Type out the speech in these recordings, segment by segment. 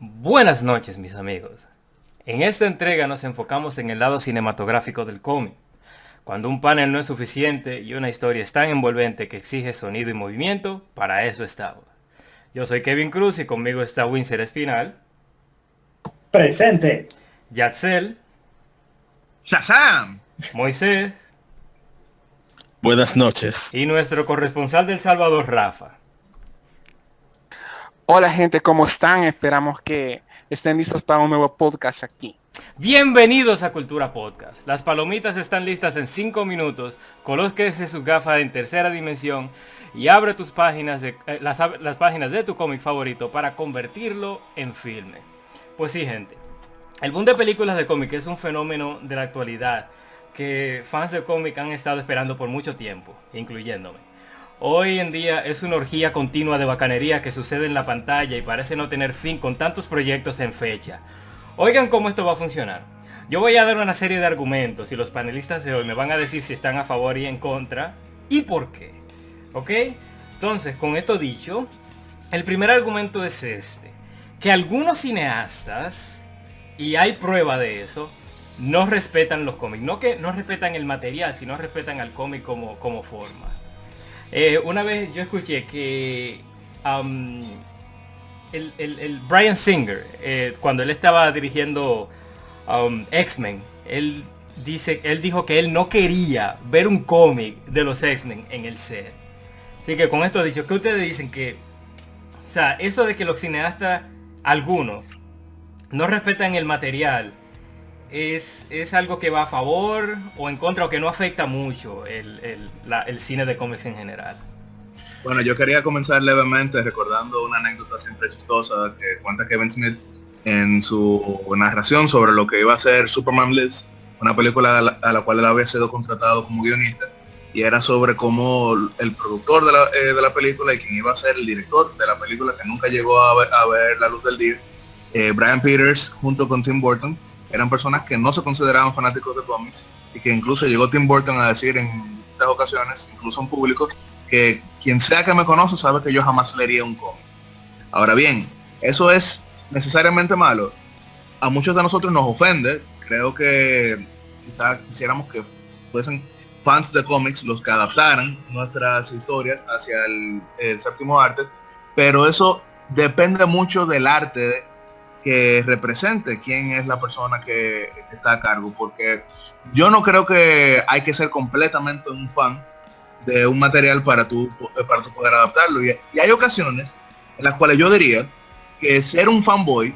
Buenas noches, mis amigos. En esta entrega nos enfocamos en el lado cinematográfico del cómic. Cuando un panel no es suficiente y una historia es tan envolvente que exige sonido y movimiento, para eso estamos. Yo soy Kevin Cruz y conmigo está Wincer Espinal, Presente. Yatzel, ¡Shazam! Moisés Buenas noches. y nuestro corresponsal del Salvador, Rafa. Hola gente, ¿cómo están? Esperamos que estén listos para un nuevo podcast aquí. Bienvenidos a Cultura Podcast. Las palomitas están listas en 5 minutos. Colóquese su gafa en tercera dimensión y abre tus páginas las páginas de tu cómic favorito para convertirlo en filme. Pues sí, gente. El boom de películas de cómic es un fenómeno de la actualidad que fans de cómic han estado esperando por mucho tiempo, incluyéndome. Hoy en día es una orgía continua de bacanería que sucede en la pantalla y parece no tener fin con tantos proyectos en fecha. Oigan cómo esto va a funcionar. Yo voy a dar una serie de argumentos y los panelistas de hoy me van a decir si están a favor y en contra y por qué. ¿Ok? Entonces, con esto dicho, el primer argumento es este. Que algunos cineastas, y hay prueba de eso, no respetan los cómics. No que no respetan el material, sino respetan al cómic como forma. Una vez yo escuché que el Bryan Singer, cuando él estaba dirigiendo X-Men, él dijo que él no quería ver un cómic de los X-Men en el set. Así que con esto dicho, ¿qué ustedes dicen? Que, o sea, eso de que los cineastas, algunos, no respetan el material, es algo que va a favor o en contra o que no afecta mucho el cine de cómics en general. Bueno, yo quería comenzar levemente recordando una anécdota siempre chistosa que cuenta Kevin Smith en su narración sobre lo que iba a ser Superman Lives, una película a la cual él había sido contratado como guionista, y era sobre cómo el productor de la película y quien iba a ser el director de la película, que nunca llegó a ver la luz del día, Brian Peters junto con Tim Burton, eran personas que no se consideraban fanáticos de cómics y que incluso llegó Tim Burton a decir en distintas ocasiones, incluso en público, que quien sea que me conoce sabe que yo jamás leería un cómic. Ahora bien, eso es necesariamente malo. A muchos de nosotros nos ofende. Creo que quizá quisiéramos que fuesen fans de cómics los que adaptaran nuestras historias hacia el séptimo arte, pero eso depende mucho del arte que represente quién es la persona que está a cargo, porque yo no creo que hay que ser completamente un fan de un material para tú poder adaptarlo, y hay ocasiones en las cuales yo diría que ser un fanboy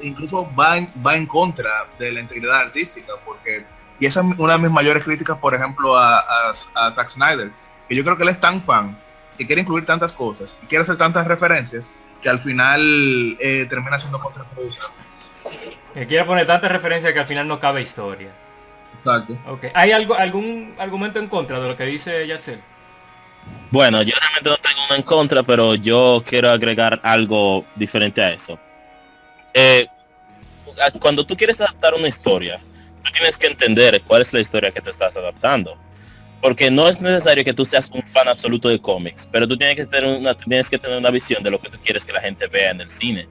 incluso va en contra de la integridad artística, porque, y esa es una de mis mayores críticas, por ejemplo, a Zack Snyder, que yo creo que él es tan fan que quiere incluir tantas cosas y quiere hacer tantas referencias que al final termina siendo contraproducente. Que quiere poner tanta referencia que al final no cabe historia. Exacto. Okay. ¿Hay algún argumento en contra de lo que dice Yatzel? Bueno, yo realmente no tengo uno en contra, pero yo quiero agregar algo diferente a eso. Cuando tú quieres adaptar una historia, tú tienes que entender cuál es la historia que te estás adaptando. Porque no es necesario que tú seas un fan absoluto de cómics, pero tú tienes que tener una visión de lo que tú quieres que la gente vea en el cine.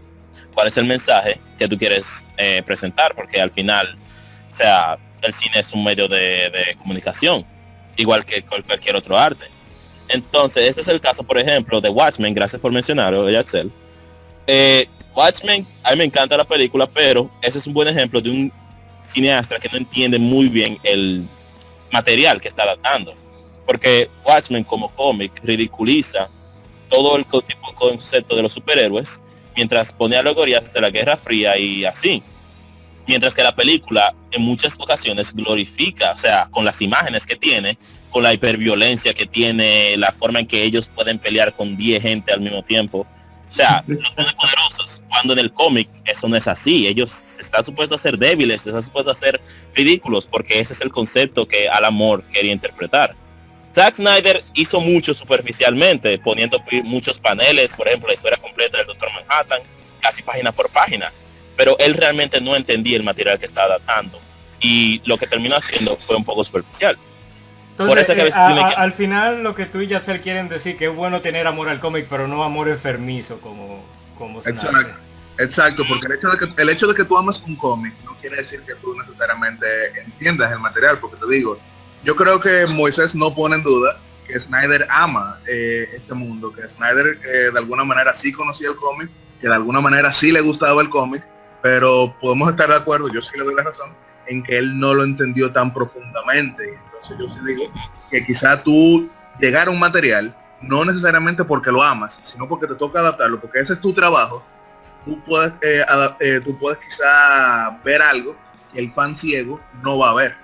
¿Cuál es el mensaje que tú quieres presentar? Porque al final, o sea, el cine es un medio de comunicación, igual que cualquier otro arte. Entonces, este es el caso, por ejemplo, de Watchmen. Gracias por mencionarlo, Yatzel. Watchmen, a mí me encanta la película, pero ese es un buen ejemplo de un cineasta que no entiende muy bien el material que está adaptando, porque Watchmen como cómic ridiculiza todo el tipo de concepto de los superhéroes, mientras pone alegorías de la Guerra Fría y así, mientras que la película en muchas ocasiones glorifica, o sea, con las imágenes que tiene, con la hiperviolencia que tiene, la forma en que ellos pueden pelear con 10 gente al mismo tiempo, o sea, los pone poderosos, cuando en el cómic eso no es así. Ellos están supuestos a ser débiles, están supuestos a ser ridículos, porque ese es el concepto que Alan Moore quería interpretar. Zack Snyder hizo mucho superficialmente, poniendo muchos paneles, por ejemplo, la historia completa del Doctor Manhattan, casi página por página, pero él realmente no entendía el material que estaba adaptando, y lo que terminó haciendo fue un poco superficial. Entonces, por eso que a veces al final lo que tú y Yacel quieren decir que es bueno tener amor al cómic, pero no amor enfermizo como Exacto. Exacto, porque el hecho de que tú ames un cómic no quiere decir que tú necesariamente entiendas el material, porque te digo, yo creo que Moisés no pone en duda que Snyder ama este mundo, que Snyder de alguna manera sí conocía el cómic, que de alguna manera sí le gustaba el cómic, pero podemos estar de acuerdo, yo sí le doy la razón, en que él no lo entendió tan profundamente. Entonces yo sí digo que quizá tú llegar a un material, no necesariamente porque lo amas, sino porque te toca adaptarlo, porque ese es tu trabajo. Tú puedes quizá ver algo que el fan ciego no va a ver.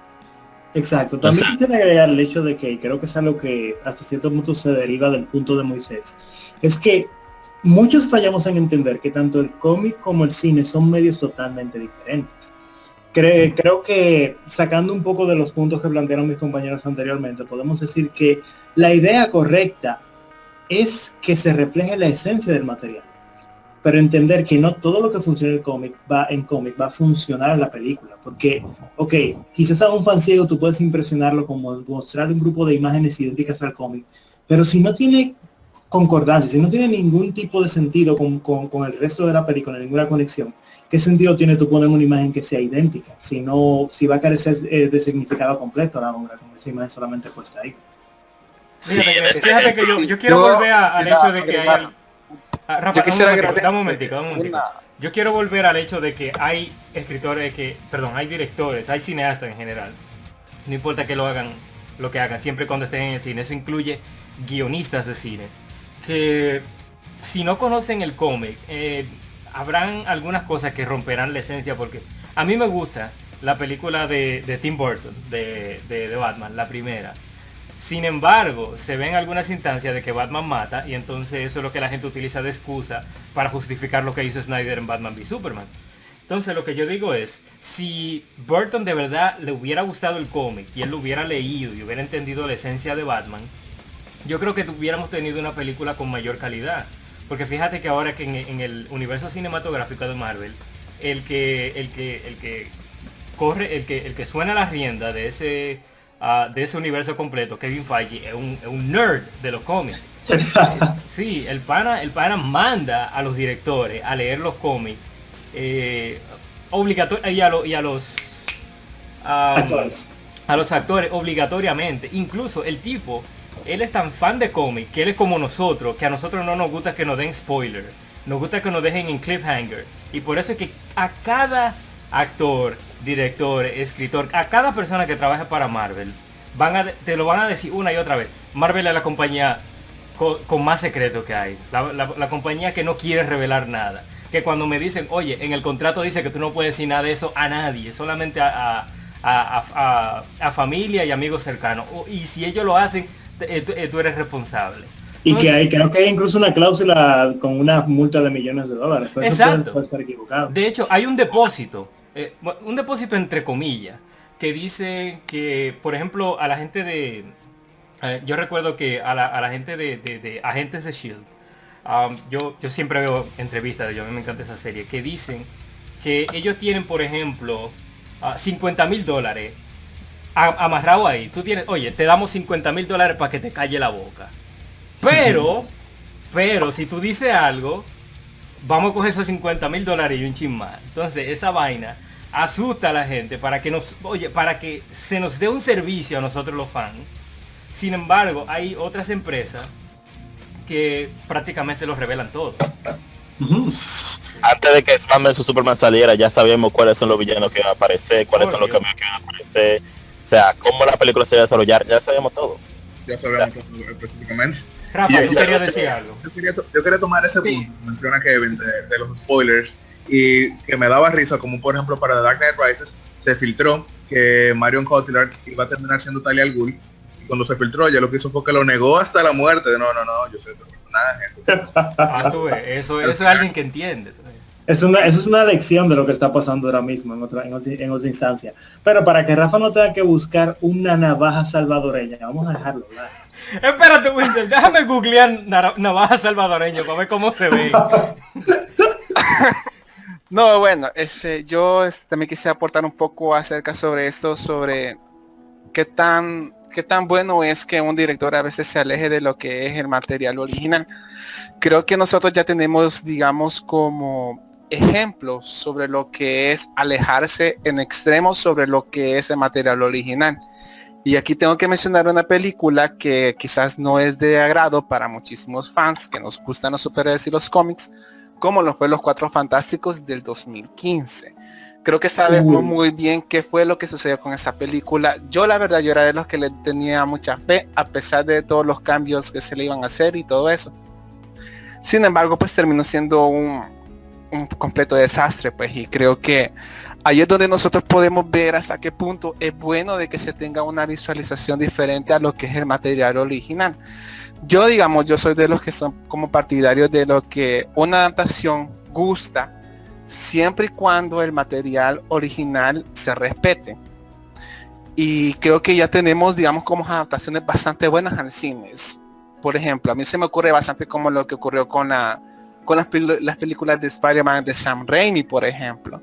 Exacto. También quisiera agregar el hecho de que creo que es algo que hasta cierto punto se deriva del punto de Moisés. Es que muchos fallamos en entender que tanto el cómic como el cine son medios totalmente diferentes. Creo que sacando un poco de los puntos que plantearon mis compañeros anteriormente, podemos decir que la idea correcta es que se refleje la esencia del material. Pero entender que no todo lo que funciona en cómic va a funcionar en la película, porque, ok, quizás a un fan ciego tú puedes impresionarlo como mostrar un grupo de imágenes idénticas al cómic, pero si no tiene concordancia, si no tiene ningún tipo de sentido con el resto de la película, ninguna conexión, ¿qué sentido tiene tú poner una imagen que sea idéntica? Si va a carecer de significado completo la obra, con esa imagen solamente puesta ahí. Fíjate que yo quiero volver al hecho de que hay... Rafa, yo quisiera un momentico. Yo quiero volver al hecho de que hay escritores hay directores, hay cineastas en general. No importa que lo que hagan, siempre cuando estén en el cine. Eso incluye guionistas de cine. Que si no conocen el cómic, habrán algunas cosas que romperán la esencia, porque a mí me gusta la película de Tim Burton, de Batman, la primera. Sin embargo, se ven algunas instancias de que Batman mata, y entonces eso es lo que la gente utiliza de excusa para justificar lo que hizo Snyder en Batman v Superman. Entonces lo que yo digo es, si Burton de verdad le hubiera gustado el cómic y él lo hubiera leído y hubiera entendido la esencia de Batman, yo creo que hubiéramos tenido una película con mayor calidad. Porque fíjate que ahora que en el universo cinematográfico de Marvel, el que suena la rienda de ese universo completo, Kevin Feige, es un nerd de los cómics. Sí, el pana manda a los directores a leer los cómics a los actores obligatoriamente. Incluso el tipo, él es tan fan de cómics que él es como nosotros, que a nosotros no nos gusta que nos den spoiler, nos gusta que nos dejen en cliffhanger, y por eso es que a cada actor, director, escritor, a cada persona que trabaja para Marvel, te lo van a decir una y otra vez: Marvel es la compañía con más secreto que hay, la compañía que no quiere revelar nada, que cuando me dicen, oye, en el contrato dice que tú no puedes decir nada de eso a nadie, solamente a familia y amigos cercanos, y si ellos lo hacen, tú eres responsable. Y creo que hay incluso una cláusula con una multa de millones de dólares. Exacto. Puede estar equivocado. De hecho, hay un depósito entre comillas, que dice que, por ejemplo, a la gente de... yo recuerdo que a la gente de Agentes de S.H.I.E.L.D., yo siempre veo entrevistas de ellos, a mí me encanta esa serie, que dicen que ellos tienen, por ejemplo, $50,000 amarrado ahí. Tú tienes, oye, te damos $50,000 para que te calle la boca. Pero si tú dices algo, vamos a coger esos $50,000 y un chin más. Entonces esa vaina asusta a la gente para que se nos dé un servicio a nosotros los fans. Sin embargo, hay otras empresas que prácticamente lo revelan todo. Antes de que Batman vs Superman saliera, ya sabíamos cuáles son los villanos que van a aparecer, cuáles son los cambios que van a aparecer, o sea, cómo la película se va a desarrollar, ya sabíamos todo. Ya sabíamos todo específicamente. Rafa, yo quería decir algo. Yo quería tomar ese punto, menciona Kevin, de los spoilers, y que me daba risa, como por ejemplo para The Dark Knight Rises, se filtró que Marion Cotillard iba a terminar siendo Talia al Ghul, y cuando se filtró, ella lo que hizo fue que lo negó hasta la muerte. No, yo soy otro personaje. Tú ves, eso es alguien que entiende. Esa es una lección de lo que está pasando ahora mismo en otra instancia. Pero para que Rafa no tenga que buscar una navaja salvadoreña, vamos a dejarlo hablar. Espérate, Winston, déjame googlear navaja salvadoreña para ver cómo se ve. No, bueno, yo también quisiera aportar un poco acerca sobre esto, sobre qué tan bueno es que un director a veces se aleje de lo que es el material original. Creo que nosotros ya tenemos, digamos, como ejemplos sobre lo que es alejarse en extremos sobre lo que es el material original. Y aquí tengo que mencionar una película que quizás no es de agrado para muchísimos fans que nos gustan los superhéroes y los cómics, como lo fue Los Cuatro Fantásticos del 2015. Creo que sabemos muy bien qué fue lo que sucedió con esa película. Yo la verdad, yo era de los que le tenía mucha fe, a pesar de todos los cambios que se le iban a hacer y todo eso. Sin embargo, pues terminó siendo un completo desastre, pues, y creo que ahí es donde nosotros podemos ver hasta qué punto es bueno de que se tenga una visualización diferente a lo que es el material original. Yo, digamos, yo soy de los que son como partidarios de lo que una adaptación gusta siempre y cuando el material original se respete. Y creo que ya tenemos, digamos, como adaptaciones bastante buenas al cine. Por ejemplo, a mí se me ocurre bastante como lo que ocurrió con las películas de Spider-Man de Sam Raimi, por ejemplo,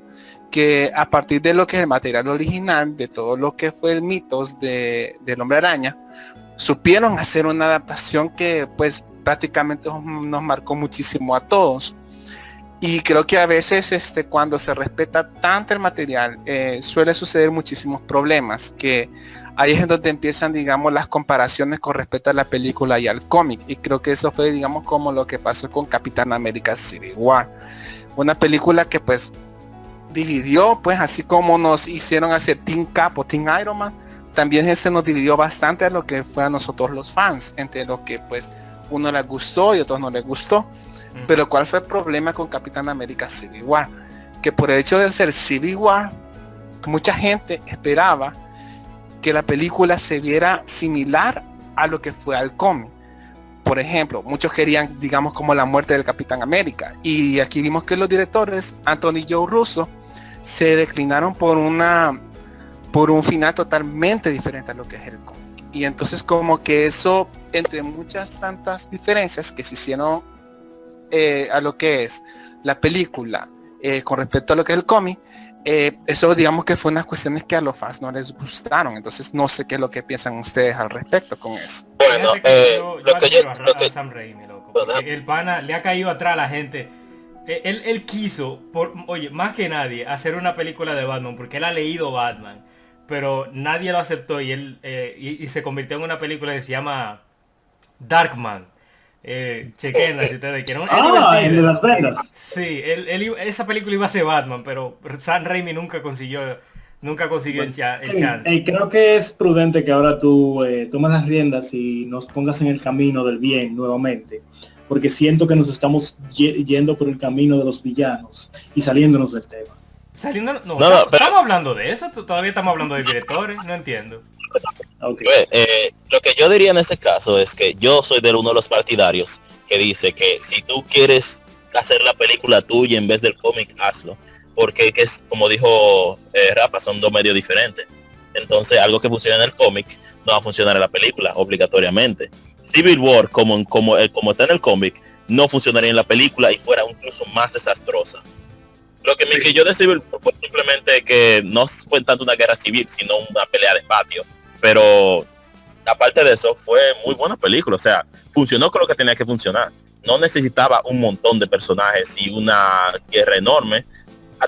que a partir de lo que es el material original, de todo lo que fue el mitos del Hombre Araña, supieron hacer una adaptación que pues prácticamente nos marcó muchísimo a todos. Y creo que a veces cuando se respeta tanto el material suele suceder muchísimos problemas, que ahí es donde empiezan, digamos, las comparaciones con respecto a la película y al cómic. Y creo que eso fue, digamos, como lo que pasó con Capitán América Civil War. Una película que pues dividió, pues así como nos hicieron hacer Team Cap o Team Iron Man, también nos dividió bastante a lo que fue a nosotros los fans, entre lo que pues uno les gustó y otros no les gustó. Pero ¿cuál fue el problema con Capitán América Civil War? Que por el hecho de ser Civil War, mucha gente esperaba que la película se viera similar a lo que fue al cómic. Por ejemplo, muchos querían, digamos, como la muerte del Capitán América. Y aquí vimos que los directores, Anthony y Joe Russo, se declinaron por un final totalmente diferente a lo que es el cómic. Y entonces como que eso, entre muchas tantas diferencias que se hicieron a lo que es la película con respecto a lo que es el cómic, eso digamos que fue unas cuestiones que a los fans no les gustaron. Entonces no sé qué es lo que piensan ustedes al respecto con eso. Bueno, a Sam Raimi, loco, porque el pana le ha caído atrás a la gente. Él quiso, oye, más que nadie, hacer una película de Batman, porque él ha leído Batman, pero nadie lo aceptó y él y se convirtió en una película que se llama Darkman. Chequenla si ustedes quieren. El de las vendas. Sí, esa película iba a ser Batman, pero Sam Raimi nunca consiguió el chance. Creo que es prudente que ahora tú tomes las riendas y nos pongas en el camino del bien nuevamente, porque siento que nos estamos yendo por el camino de los villanos y saliéndonos del tema. Estamos hablando de eso, todavía estamos hablando de directores, no entiendo. Okay. Lo que yo diría en ese caso es que yo soy de uno de los partidarios que dice que si tú quieres hacer la película tuya en vez del cómic, hazlo, porque que es como dijo Rafa, son dos medios diferentes. Entonces algo que funciona en el cómic no va a funcionar en la película obligatoriamente. Civil War como está en el cómic no funcionaría en la película y fuera incluso más desastrosa. Lo que me quilló de Civil War fue simplemente que no fue tanto una guerra civil, sino una pelea de patio. Pero aparte de eso, fue muy buena película. O sea, funcionó con lo que tenía que funcionar. No necesitaba un montón de personajes y una guerra enorme.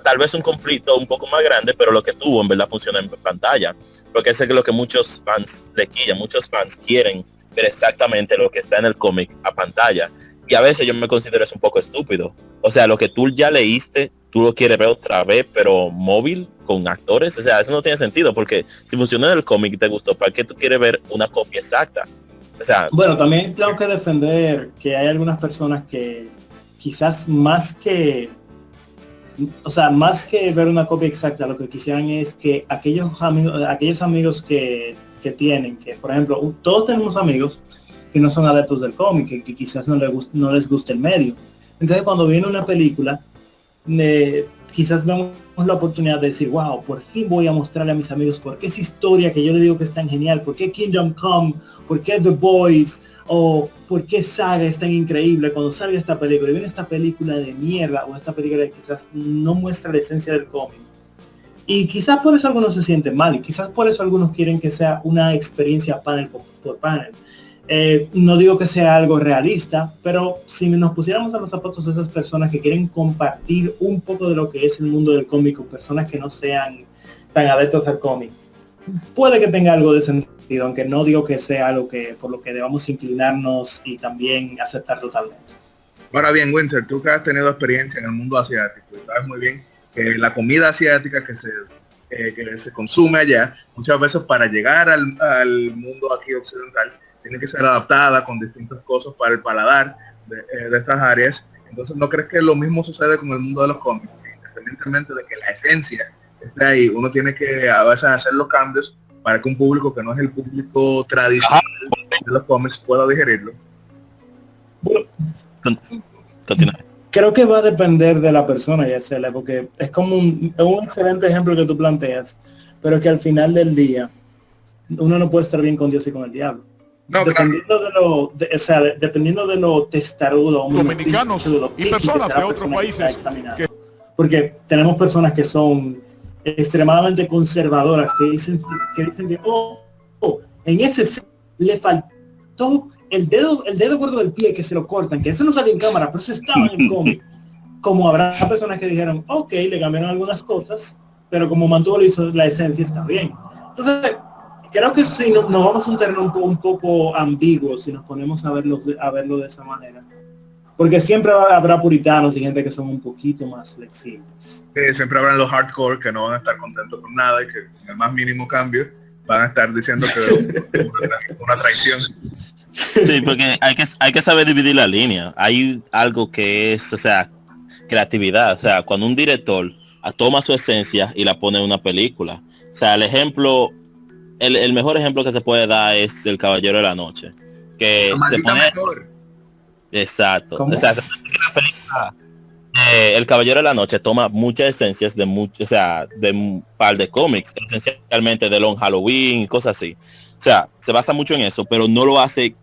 Tal vez un conflicto un poco más grande, pero lo que tuvo en verdad funcionó en pantalla. Porque es lo que muchos fans le quillan. Muchos fans quieren ver exactamente lo que está en el cómic a pantalla. Y a veces yo me considero eso un poco estúpido. O sea, lo que tú ya leíste, tú lo quieres ver otra vez, pero móvil, con actores. O sea, eso no tiene sentido, porque si funcionó en el cómic y te gustó, ¿para qué tú quieres ver una copia exacta? O sea, bueno, también tengo que defender que hay algunas personas que quizás más que ver una copia exacta, lo que quisieran es que aquellos amigos que tienen, que por ejemplo, todos tenemos amigos que no son adeptos del cómic, que quizás no les guste el medio. Entonces cuando viene una película, quizás vemos la oportunidad de decir, wow, por fin voy a mostrarle a mis amigos por qué esa historia que yo le digo que es tan genial, por qué Kingdom Come, por qué The Boys, o por qué Saga es tan increíble cuando salga esta película, y viene esta película de mierda, o esta película que quizás no muestra la esencia del cómic. Y quizás por eso algunos se sienten mal, y quizás por eso algunos quieren que sea una experiencia panel por panel. No digo que sea algo realista, pero si nos pusiéramos a los zapatos de esas personas que quieren compartir un poco de lo que es el mundo del cómic con personas que no sean tan adeptos al cómic, puede que tenga algo de sentido, aunque no digo que sea algo que por lo que debamos inclinarnos y también aceptar totalmente. Ahora bien, Winsor, tú que has tenido experiencia en el mundo asiático y sabes muy bien que la comida asiática que se consume allá, muchas veces para llegar al mundo aquí occidental, tiene que ser adaptada con distintas cosas para el paladar de estas áreas. Entonces, ¿no crees que lo mismo sucede con el mundo de los cómics? Independientemente de que la esencia esté ahí, uno tiene que a veces hacer los cambios para que un público que no es el público tradicional de los cómics pueda digerirlo. Continúa. Creo que va a depender de la persona, Yercela, porque es como un excelente ejemplo que tú planteas, pero que al final del día uno no puede estar bien con Dios y con el diablo. No, Dependiendo dependiendo de lo testarudo, dominicanos y personas de otros países porque tenemos personas que son extremadamente conservadoras que dicen que en ese le faltó el dedo gordo del pie, que se lo cortan, que eso no sale en cámara, pero eso estaba en el cómic. Como habrá personas que dijeron, ok, le cambiaron algunas cosas, pero como mantuvo la esencia, está bien. Entonces, creo que si nos vamos a un terreno un poco ambiguo si nos ponemos a verlo de esa manera. Porque siempre habrá puritanos y gente que son un poquito más flexibles. Siempre habrán los hardcore que no van a estar contentos con nada y que en el más mínimo cambio van a estar diciendo que es una traición. Sí, porque hay que saber dividir la línea. Hay algo que es, o sea, creatividad. O sea, cuando un director toma su esencia y la pone en una película. O sea, el mejor ejemplo que se puede dar es El Caballero de la Noche. Que se pone... Exacto. ¿Cómo? O sea, la película, El Caballero de la Noche toma muchas esencias de un par de cómics, esencialmente de Long Halloween, cosas así. O sea, se basa mucho en eso, pero no lo hace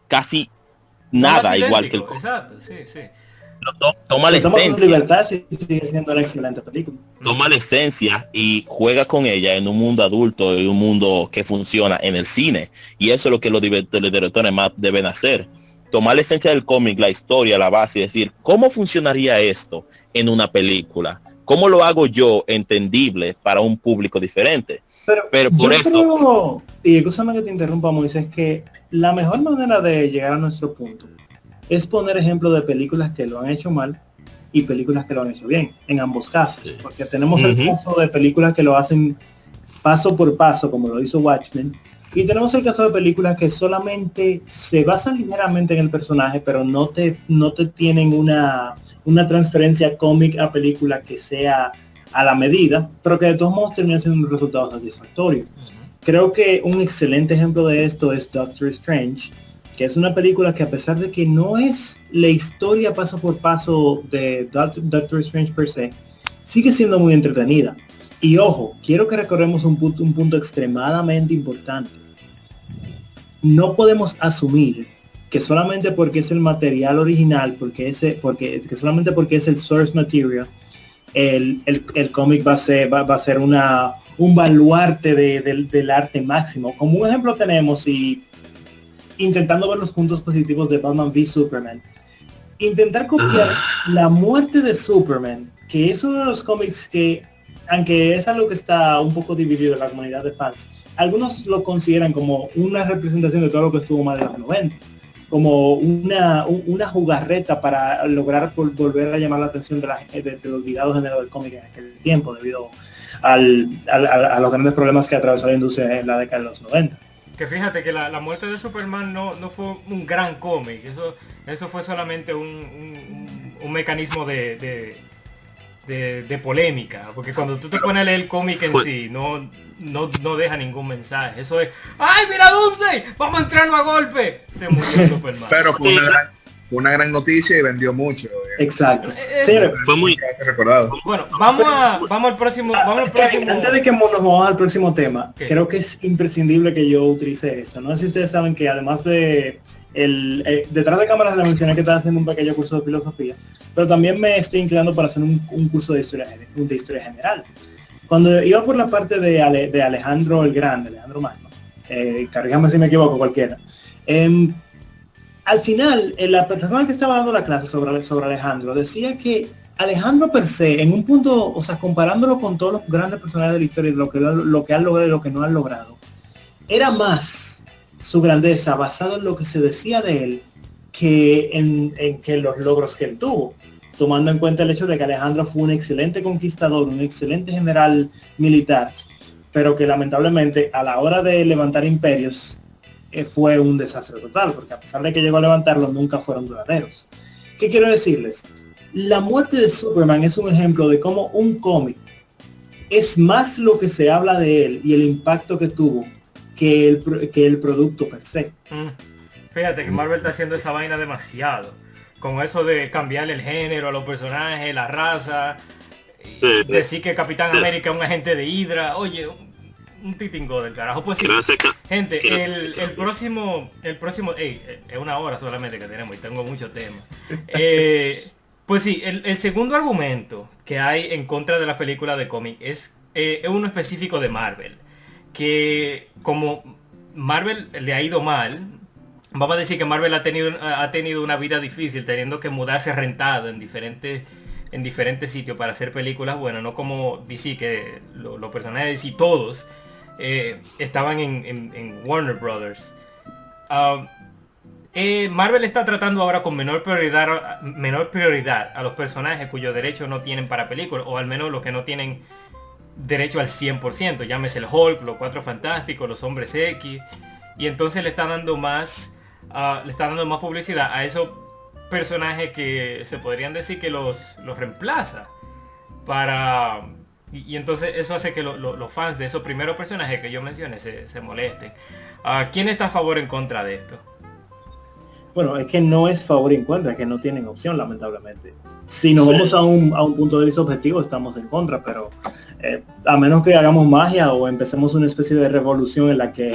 casi nada igual que el cómic. Exacto, sí. Toma la esencia. Libertad, sigue siendo una excelente película. Toma la esencia y juega con ella en un mundo adulto, en un mundo que funciona en el cine. Y eso es lo que los directores más deben hacer. Tomar la esencia del cómic, la historia, la base y decir, ¿cómo funcionaría esto en una película? ¿Cómo lo hago yo entendible para un público diferente? Pero por eso... Creo, y escúchame que te interrumpa, Moisés, que la mejor manera de llegar a nuestro punto es poner ejemplos de películas que lo han hecho mal y películas que lo han hecho bien, en ambos casos. Sí. Porque tenemos el caso de películas que lo hacen paso por paso, como lo hizo Watchmen, y tenemos el caso de películas que solamente se basan ligeramente en el personaje, pero no te tienen una transferencia cómic a película que sea a la medida, pero que de todos modos termina siendo un resultado satisfactorio. Creo que un excelente ejemplo de esto es Doctor Strange, que es una película que, a pesar de que no es la historia paso por paso de Doctor Strange per se, sigue siendo muy entretenida. Y ojo, quiero que recordemos un punto extremadamente importante. No podemos asumir que solamente porque es el material original, que solamente porque es el source material, el cómic va a ser un baluarte del arte máximo. Como un ejemplo tenemos, y intentando ver los puntos positivos de Batman v Superman, intentar copiar la muerte de Superman, que es uno de los cómics que, aunque es algo que está un poco dividido en la comunidad de fans, algunos lo consideran como una representación de todo lo que estuvo mal en los 90, como una jugarreta para lograr volver a llamar la atención del olvidado género del cómic en aquel tiempo, debido a los grandes problemas que atravesó la industria en la década de los 90. Que fíjate que la muerte de Superman no fue un gran cómic, eso fue solamente un mecanismo de polémica, porque cuando tú te pones a leer el cómic en sí, no deja ningún mensaje. Eso es, ¡ay, mira Doomsday! ¡Vamos a entrarnos a golpe! Se murió Superman. Pero fue una gran noticia y vendió mucho. Exacto. Fue muy recordado. Bueno, vamos al próximo. Antes de que nos vamos al próximo tema, ¿qué? Creo que es imprescindible que yo utilice esto. No sé si ustedes saben que, además de detrás de cámaras, le mencioné que estaba haciendo un pequeño curso de filosofía, pero también me estoy inclinando para hacer un curso de historia general. Cuando iba por la parte de Alejandro el Grande, Alejandro Magno, corríjame si me equivoco, cualquiera, Al final, la persona que estaba dando la clase sobre Alejandro decía que Alejandro per se, en un punto, o sea, comparándolo con todos los grandes personajes de la historia, de lo que han logrado y lo que no han logrado, era más su grandeza basado en lo que se decía de él que en que los logros que él tuvo, tomando en cuenta el hecho de que Alejandro fue un excelente conquistador, un excelente general militar, pero que lamentablemente a la hora de levantar imperios fue un desastre total, porque a pesar de que llegó a levantarlos, nunca fueron duraderos. ¿Qué quiero decirles? La muerte de Superman es un ejemplo de cómo un cómic es más lo que se habla de él y el impacto que tuvo que el producto per se. Fíjate que Marvel está haciendo esa vaina demasiado. Con eso de cambiarle el género a los personajes, la raza. Decir que Capitán América es un agente de Hydra. Oye, un titingo del carajo. Pues sí, gente, el próximo, es una hora solamente que tenemos y tengo mucho tema. Pues sí, el segundo argumento que hay en contra de la película de cómic es uno específico de Marvel. Que como Marvel le ha ido mal, vamos a decir que Marvel ha tenido una vida difícil, teniendo que mudarse rentado en diferentes sitios para hacer películas buenas, no como DC, que los personajes de DC todos estaban en Warner Brothers. Marvel está tratando ahora con menor prioridad a los personajes cuyos derechos no tienen para películas, o al menos los que no tienen derecho al 100%, llámese el Hulk, los Cuatro Fantásticos, los Hombres X, y entonces le está dando más publicidad a esos personajes que se podrían decir que los reemplaza y entonces eso hace que los fans de esos primeros personajes que yo mencioné se molesten. ¿Quién está a favor o en contra de esto? Bueno, es que no es favor y en contra, es que no tienen opción, lamentablemente. Si nos vamos a un punto de vista objetivo, estamos en contra, pero a menos que hagamos magia o empecemos una especie de revolución en la que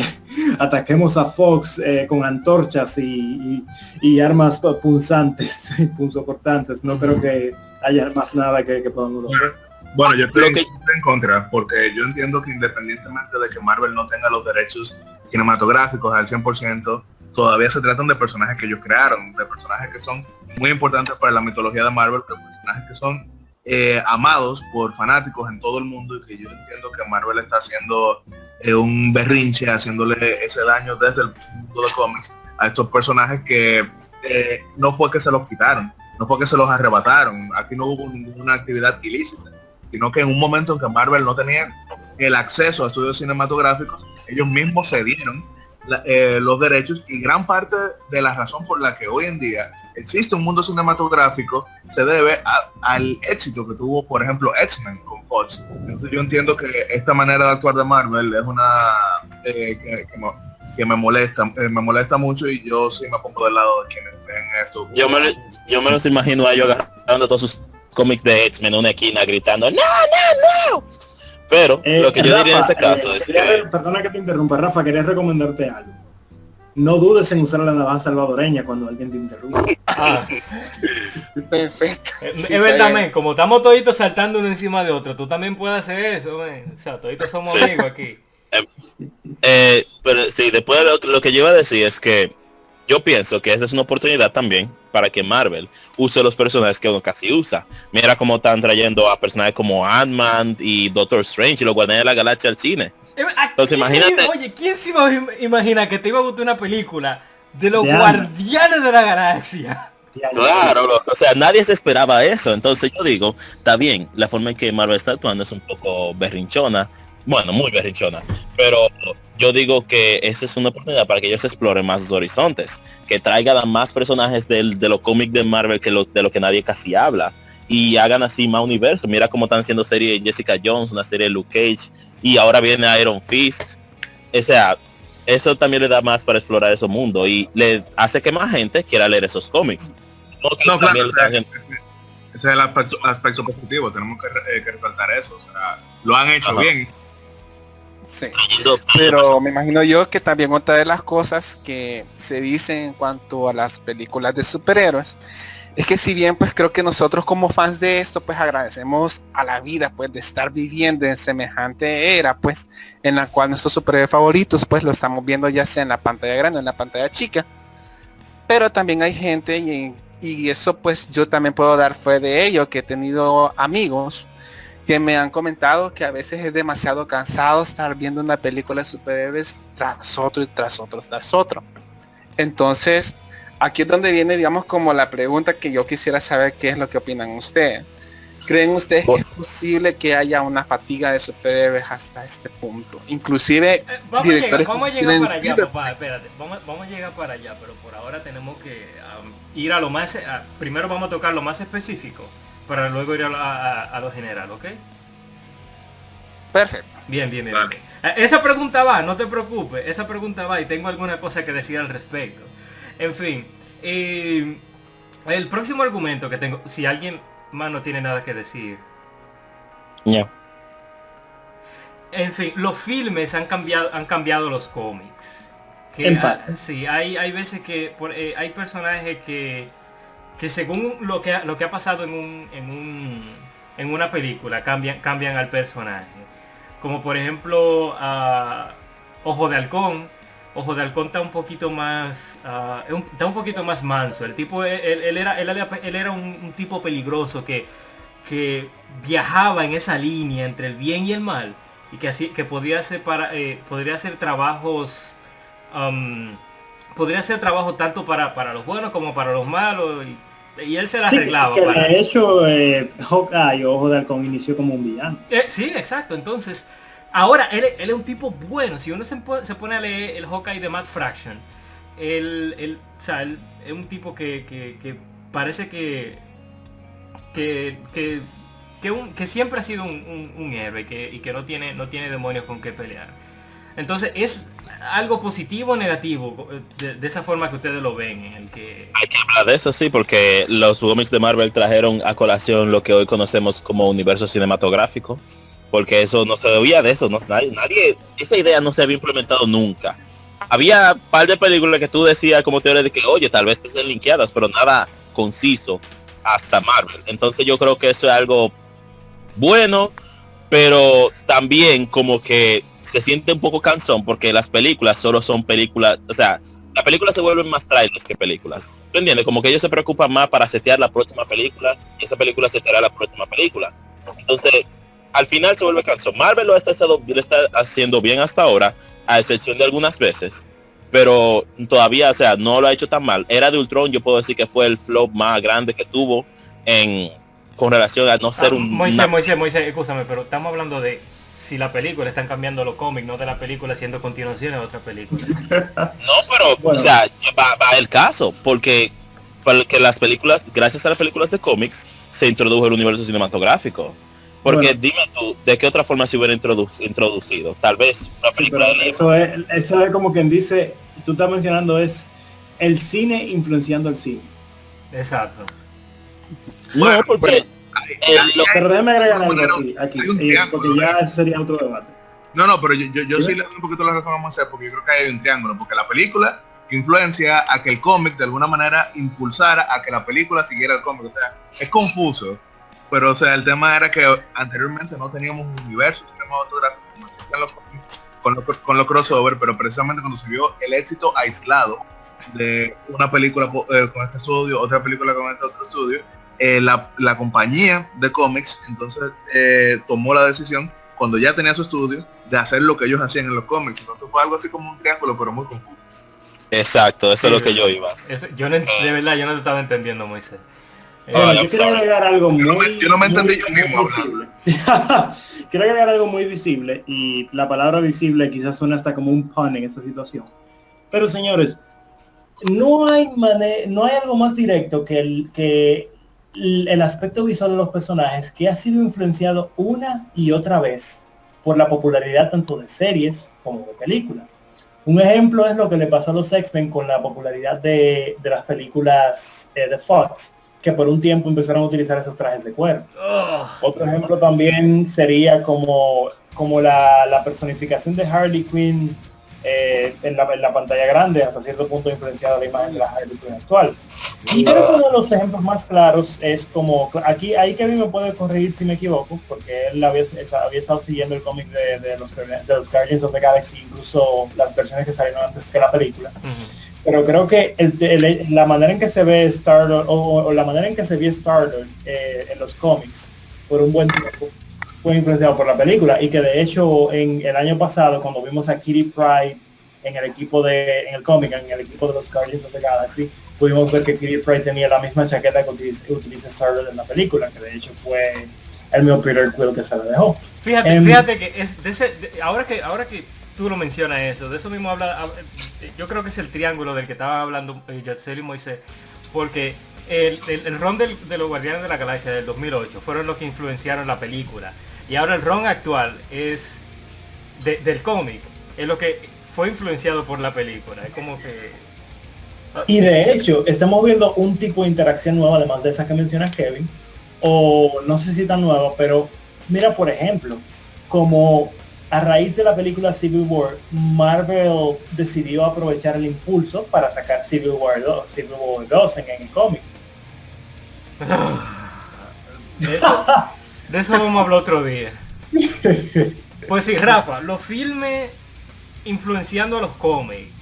ataquemos a Fox con antorchas y armas punzantes, punzocortantes, no creo que haya más nada que podamos lograr. Bueno, yo estoy en contra, porque yo entiendo que independientemente de que Marvel no tenga los derechos cinematográficos al 100%, todavía se tratan de personajes que ellos crearon, de personajes que son muy importantes para la mitología de Marvel, de personajes que son amados por fanáticos en todo el mundo, y que yo entiendo que Marvel está haciendo un berrinche, haciéndole ese daño desde el mundo de cómics a estos personajes que no fue que se los quitaron, no fue que se los arrebataron, aquí no hubo ninguna actividad ilícita, sino que en un momento en que Marvel no tenía el acceso a estudios cinematográficos, ellos mismos cedieron los derechos, y gran parte de la razón por la que hoy en día existe un mundo cinematográfico se debe al éxito que tuvo, por ejemplo, X-Men con Fox. Entonces yo entiendo que esta manera de actuar de Marvel es una que me molesta mucho, y yo sí me pongo del lado de quienes ven esto. Yo me los imagino a ellos agarrando todos sus cómics de X-Men en una esquina gritando ¡No! Pero lo que yo Rafa, diría en ese caso es que... Perdona que te interrumpa, Rafa, quería recomendarte algo. No dudes en usar la navaja salvadoreña cuando alguien te interrumpa. Perfecto. Es verdad, men, como estamos toditos saltando uno encima de otro, tú también puedes hacer eso, men. O sea, toditos somos amigos aquí. Pero sí, después lo que yo iba a decir es que yo pienso que esa es una oportunidad también para que Marvel use los personajes que uno casi usa. Mira cómo están trayendo a personajes como Ant-Man y Doctor Strange y los Guardianes de la Galaxia al cine. Entonces imagínate... Oye, ¿quién se iba a imaginar que te iba a gustar una película de los Guardianes de la Galaxia? Claro, o sea, nadie se esperaba eso. Entonces yo digo, está bien, la forma en que Marvel está actuando es un poco berrinchona. Bueno, muy berrinchona, pero yo digo que esa es una oportunidad para que ellos exploren más sus horizontes, que traigan a más personajes de los cómics de Marvel de lo que nadie casi habla, y hagan así más universo. Mira cómo están haciendo serie de Jessica Jones, una serie de Luke Cage, y ahora viene Iron Fist. O sea, eso también le da más para explorar esos mundos y le hace que más gente quiera leer esos cómics. No, claro, ese es el aspecto positivo, tenemos que resaltar eso, o sea, lo han hecho bien. Sí, pero me imagino yo que también otra de las cosas que se dice en cuanto a las películas de superhéroes es que si bien pues creo que nosotros como fans de esto pues agradecemos a la vida pues de estar viviendo en semejante era pues en la cual nuestros superhéroes favoritos pues lo estamos viendo ya sea en la pantalla grande o en la pantalla chica, pero también hay gente y eso pues yo también puedo dar fe de ello, que he tenido amigos que me han comentado que a veces es demasiado cansado estar viendo una película de superhéroes tras otro y tras otro, tras otro. Entonces, aquí es donde viene, digamos, como la pregunta que yo quisiera saber qué es lo que opinan ustedes. ¿Creen ustedes que es posible que haya una fatiga de superhéroes hasta este punto? Inclusive vamos a llegar para allá, papá, espérate. Vamos a llegar para allá, pero por ahora tenemos que ir a lo más... primero vamos a tocar lo más específico, para luego ir a lo general, ¿ok? Perfecto. Bien. Esa pregunta va, no te preocupes, esa pregunta va y tengo alguna cosa que decir al respecto. En fin, el próximo argumento que tengo, si alguien más no tiene nada que decir. Yeah. En fin, los filmes han cambiado los cómics. Sí, hay veces que hay personajes que según lo que ha pasado en una película cambian al personaje. Como por ejemplo Ojo de Halcón. Ojo de Halcón está un poquito más manso. El tipo él era un tipo peligroso que viajaba en esa línea entre el bien y el mal y que podría hacer trabajos tanto para los buenos como para los malos y él se la arreglaba. Que de hecho Hawkeye, Ojo de Halcón, inició como un villano. Sí, exacto. Entonces ahora él es un tipo bueno. Si uno se pone a leer el Hawkeye de Matt Fraction, él es un tipo que parece que siempre ha sido un héroe y que no tiene demonios con qué pelear. Entonces es algo positivo o negativo de esa forma que ustedes lo ven, en el que hay que hablar de eso, sí, porque los cómics de Marvel trajeron a colación lo que hoy conocemos como universo cinematográfico, porque eso no se veía de eso, nadie esa idea no se había implementado nunca. Había un par de películas que tú decías como teoría de que oye, tal vez estén linkeadas, pero nada conciso hasta Marvel. Entonces yo creo que eso es algo bueno, pero también como que se siente un poco cansón porque las películas solo son películas, o sea, las películas se vuelven más trailers que películas. ¿Tú entiendes? Como que ellos se preocupan más para setear la próxima película y esa película seteará la próxima película. Entonces, al final se vuelve cansón. Marvel lo está haciendo bien hasta ahora, a excepción de algunas veces, pero todavía, o sea, no lo ha hecho tan mal. Era de Ultron, yo puedo decir que fue el flop más grande que tuvo con relación a no ser un... Moisés, escúchame, pero estamos hablando de si la película están cambiando los cómics, no de la película siendo continuaciones de otra película. No, pero, bueno, o sea, va el caso, porque las películas, gracias a las películas de cómics, se introdujo el universo cinematográfico. Porque bueno, dime tú, ¿de qué otra forma se hubiera introducido? Tal vez una película de eso es como quien dice, tú estás mencionando es el cine influenciando el cine. Exacto. Bueno, no, porque... pero déjame agregar algo aquí porque ya ese sería otro debate. No, pero yo sí le doy un poquito la razón a Moisés, porque yo creo que hay un triángulo, porque la película influencia a que el cómic de alguna manera impulsara a que la película siguiera el cómic. O sea, es confuso. Pero o sea, el tema era que anteriormente no teníamos un universo cinematográfico con los crossover, pero precisamente cuando se vio el éxito aislado de una película con este estudio, otra película con este otro estudio, la compañía de cómics entonces tomó la decisión, cuando ya tenía su estudio, de hacer lo que ellos hacían en los cómics. Entonces fue algo así como un triángulo, pero muy confuso. Exacto, eso es lo que yo iba. De verdad, yo no te estaba entendiendo, Moisés. Yo quiero agregar algo yo no me entendí yo mismo visible. Quiero agregar algo muy visible, y la palabra visible quizás suena hasta como un pun en esta situación. Pero señores, no hay algo más directo que el aspecto visual de los personajes, que ha sido influenciado una y otra vez por la popularidad tanto de series como de películas. Un ejemplo es lo que le pasó a los X-Men con la popularidad de las películas de Fox, que por un tiempo empezaron a utilizar esos trajes de cuero. Otro ejemplo también sería como la personificación de Harley Quinn en la pantalla grande, hasta cierto punto influenciada la imagen de la Harley Quinn actual. Y creo que uno de los ejemplos más claros es como, ahí Kevin me puede corregir si me equivoco, porque él había estado siguiendo el cómic de los Guardians of the Galaxy, incluso las versiones que salieron antes que la película. Pero creo que la manera en que se ve Star-Lord, o la manera en que se vio Star-Lord en los cómics por un buen tiempo, fue influenciado por la película, y que de hecho en el año pasado, cuando vimos a Kitty Pryde en el equipo en el cómic, en el equipo de los Guardians of the Galaxy, pudimos ver que Kitty Pryde tenía la misma chaqueta que utiliza Star-Lord en la película, que de hecho fue el mismo Peter Quill que se lo dejó. Fíjate que es ahora que tú lo mencionas eso, de eso mismo yo creo que es el triángulo del que estaba hablando Yatzel y Moisés, porque el ron de los Guardianes de la Galaxia del 2008 fueron los que influenciaron la película, y ahora el ron actual es del cómic, es lo que fue influenciado por la película. Es como que... Y de hecho, estamos viendo un tipo de interacción nueva, además de esa que menciona Kevin, o no sé si tan nueva, pero mira, por ejemplo, como a raíz de la película Civil War, Marvel decidió aprovechar el impulso para sacar Civil War 2 en el cómic. De eso vamos a hablar otro día. Pues sí, Rafa, los filmes influenciando a los cómics,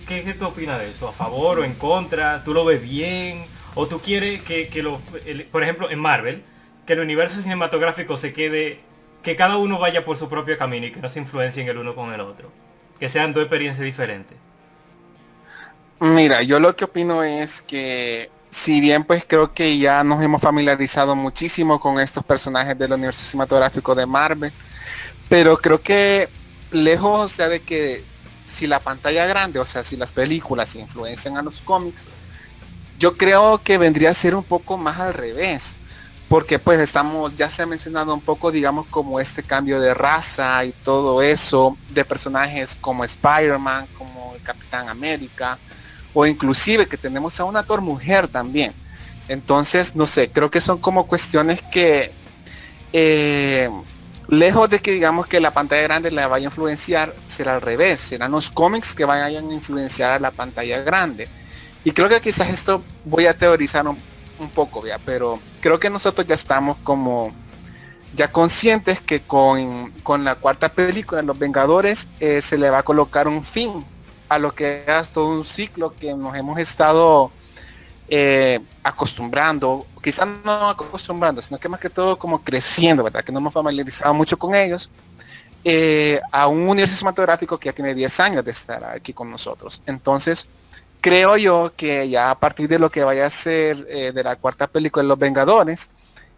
¿qué tú opinas de eso? ¿A favor o en contra? ¿Tú lo ves bien? ¿O tú quieres por ejemplo, en Marvel, que el universo cinematográfico se quede, que cada uno vaya por su propio camino y que no se influencien el uno con el otro? Que sean dos experiencias diferentes. Mira, yo lo que opino es que si bien pues creo que ya nos hemos familiarizado muchísimo con estos personajes del universo cinematográfico de Marvel, pero creo que lejos, o sea, de que si la pantalla grande, o sea, si las películas influencian a los cómics, yo creo que vendría a ser un poco más al revés, porque pues ya se ha mencionado un poco, digamos, como este cambio de raza y todo eso, de personajes como Spider-Man, como el Capitán América, o inclusive que tenemos a una Thor mujer también. Entonces, no sé, creo que son como cuestiones que lejos de que digamos que la pantalla grande la vaya a influenciar, será al revés, serán los cómics que vayan a influenciar a la pantalla grande. Y creo que quizás esto voy a teorizar un poco, ¿ya? Pero creo que nosotros ya estamos como ya conscientes que con la cuarta película, Los Vengadores, se le va a colocar un fin a lo que es todo un ciclo que nos hemos estado acostumbrando, quizás no acostumbrando, sino que más que todo como creciendo, ¿verdad? Que no hemos familiarizado mucho con ellos, a un universo cinematográfico que ya tiene 10 años de estar aquí con nosotros. Entonces, creo yo que ya a partir de lo que vaya a ser de la cuarta película de Los Vengadores,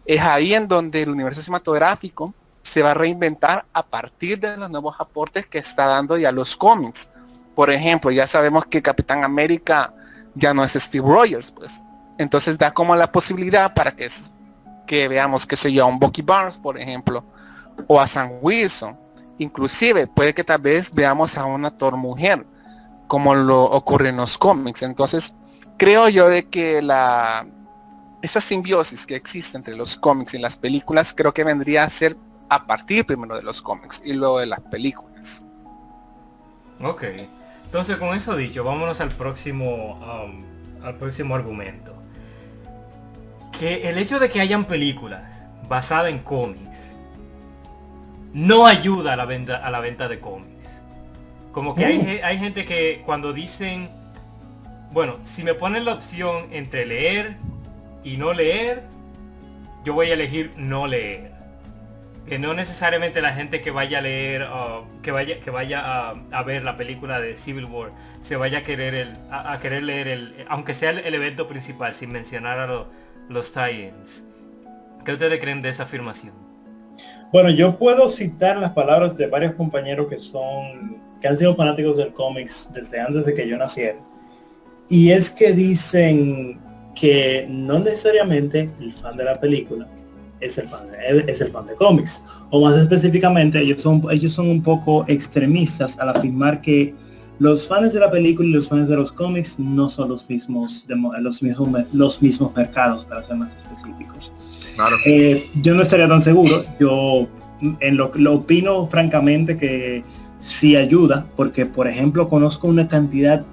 es ahí en donde el universo cinematográfico se va a reinventar a partir de los nuevos aportes que está dando ya los cómics. Por ejemplo, ya sabemos que Capitán América ya no es Steve Rogers, pues. Entonces da como la posibilidad para que veamos, qué sé yo, a un Bucky Barnes, por ejemplo, o a Sam Wilson. Inclusive puede que tal vez veamos a una Thor mujer, como lo ocurre en los cómics. Entonces creo yo de que esa simbiosis que existe entre los cómics y las películas, creo que vendría a ser a partir primero de los cómics y luego de las películas. Ok, entonces con eso dicho, vámonos al próximo argumento. Que el hecho de que hayan películas basadas en cómics no ayuda a la venta de cómics. Como que hay gente que cuando dicen, bueno, si me ponen la opción entre leer y no leer, yo voy a elegir no leer. Que no necesariamente la gente que vaya a leer, que vaya a ver la película de Civil War, se vaya a querer leer aunque sea el evento principal, sin mencionar a los tie-ins. ¿Qué ustedes creen de esa afirmación? Bueno, yo puedo citar las palabras de varios compañeros que han sido fanáticos del cómics desde antes de que yo naciera. Y es que dicen que no necesariamente el fan de la película es el fan de cómics, o más específicamente ellos son un poco extremistas al afirmar que los fans de la película y los fans de los cómics no son los mismos mercados, para ser más específicos. Claro. Yo no estaría tan seguro. Yo lo opino francamente que sí ayuda, porque por ejemplo conozco una cantidad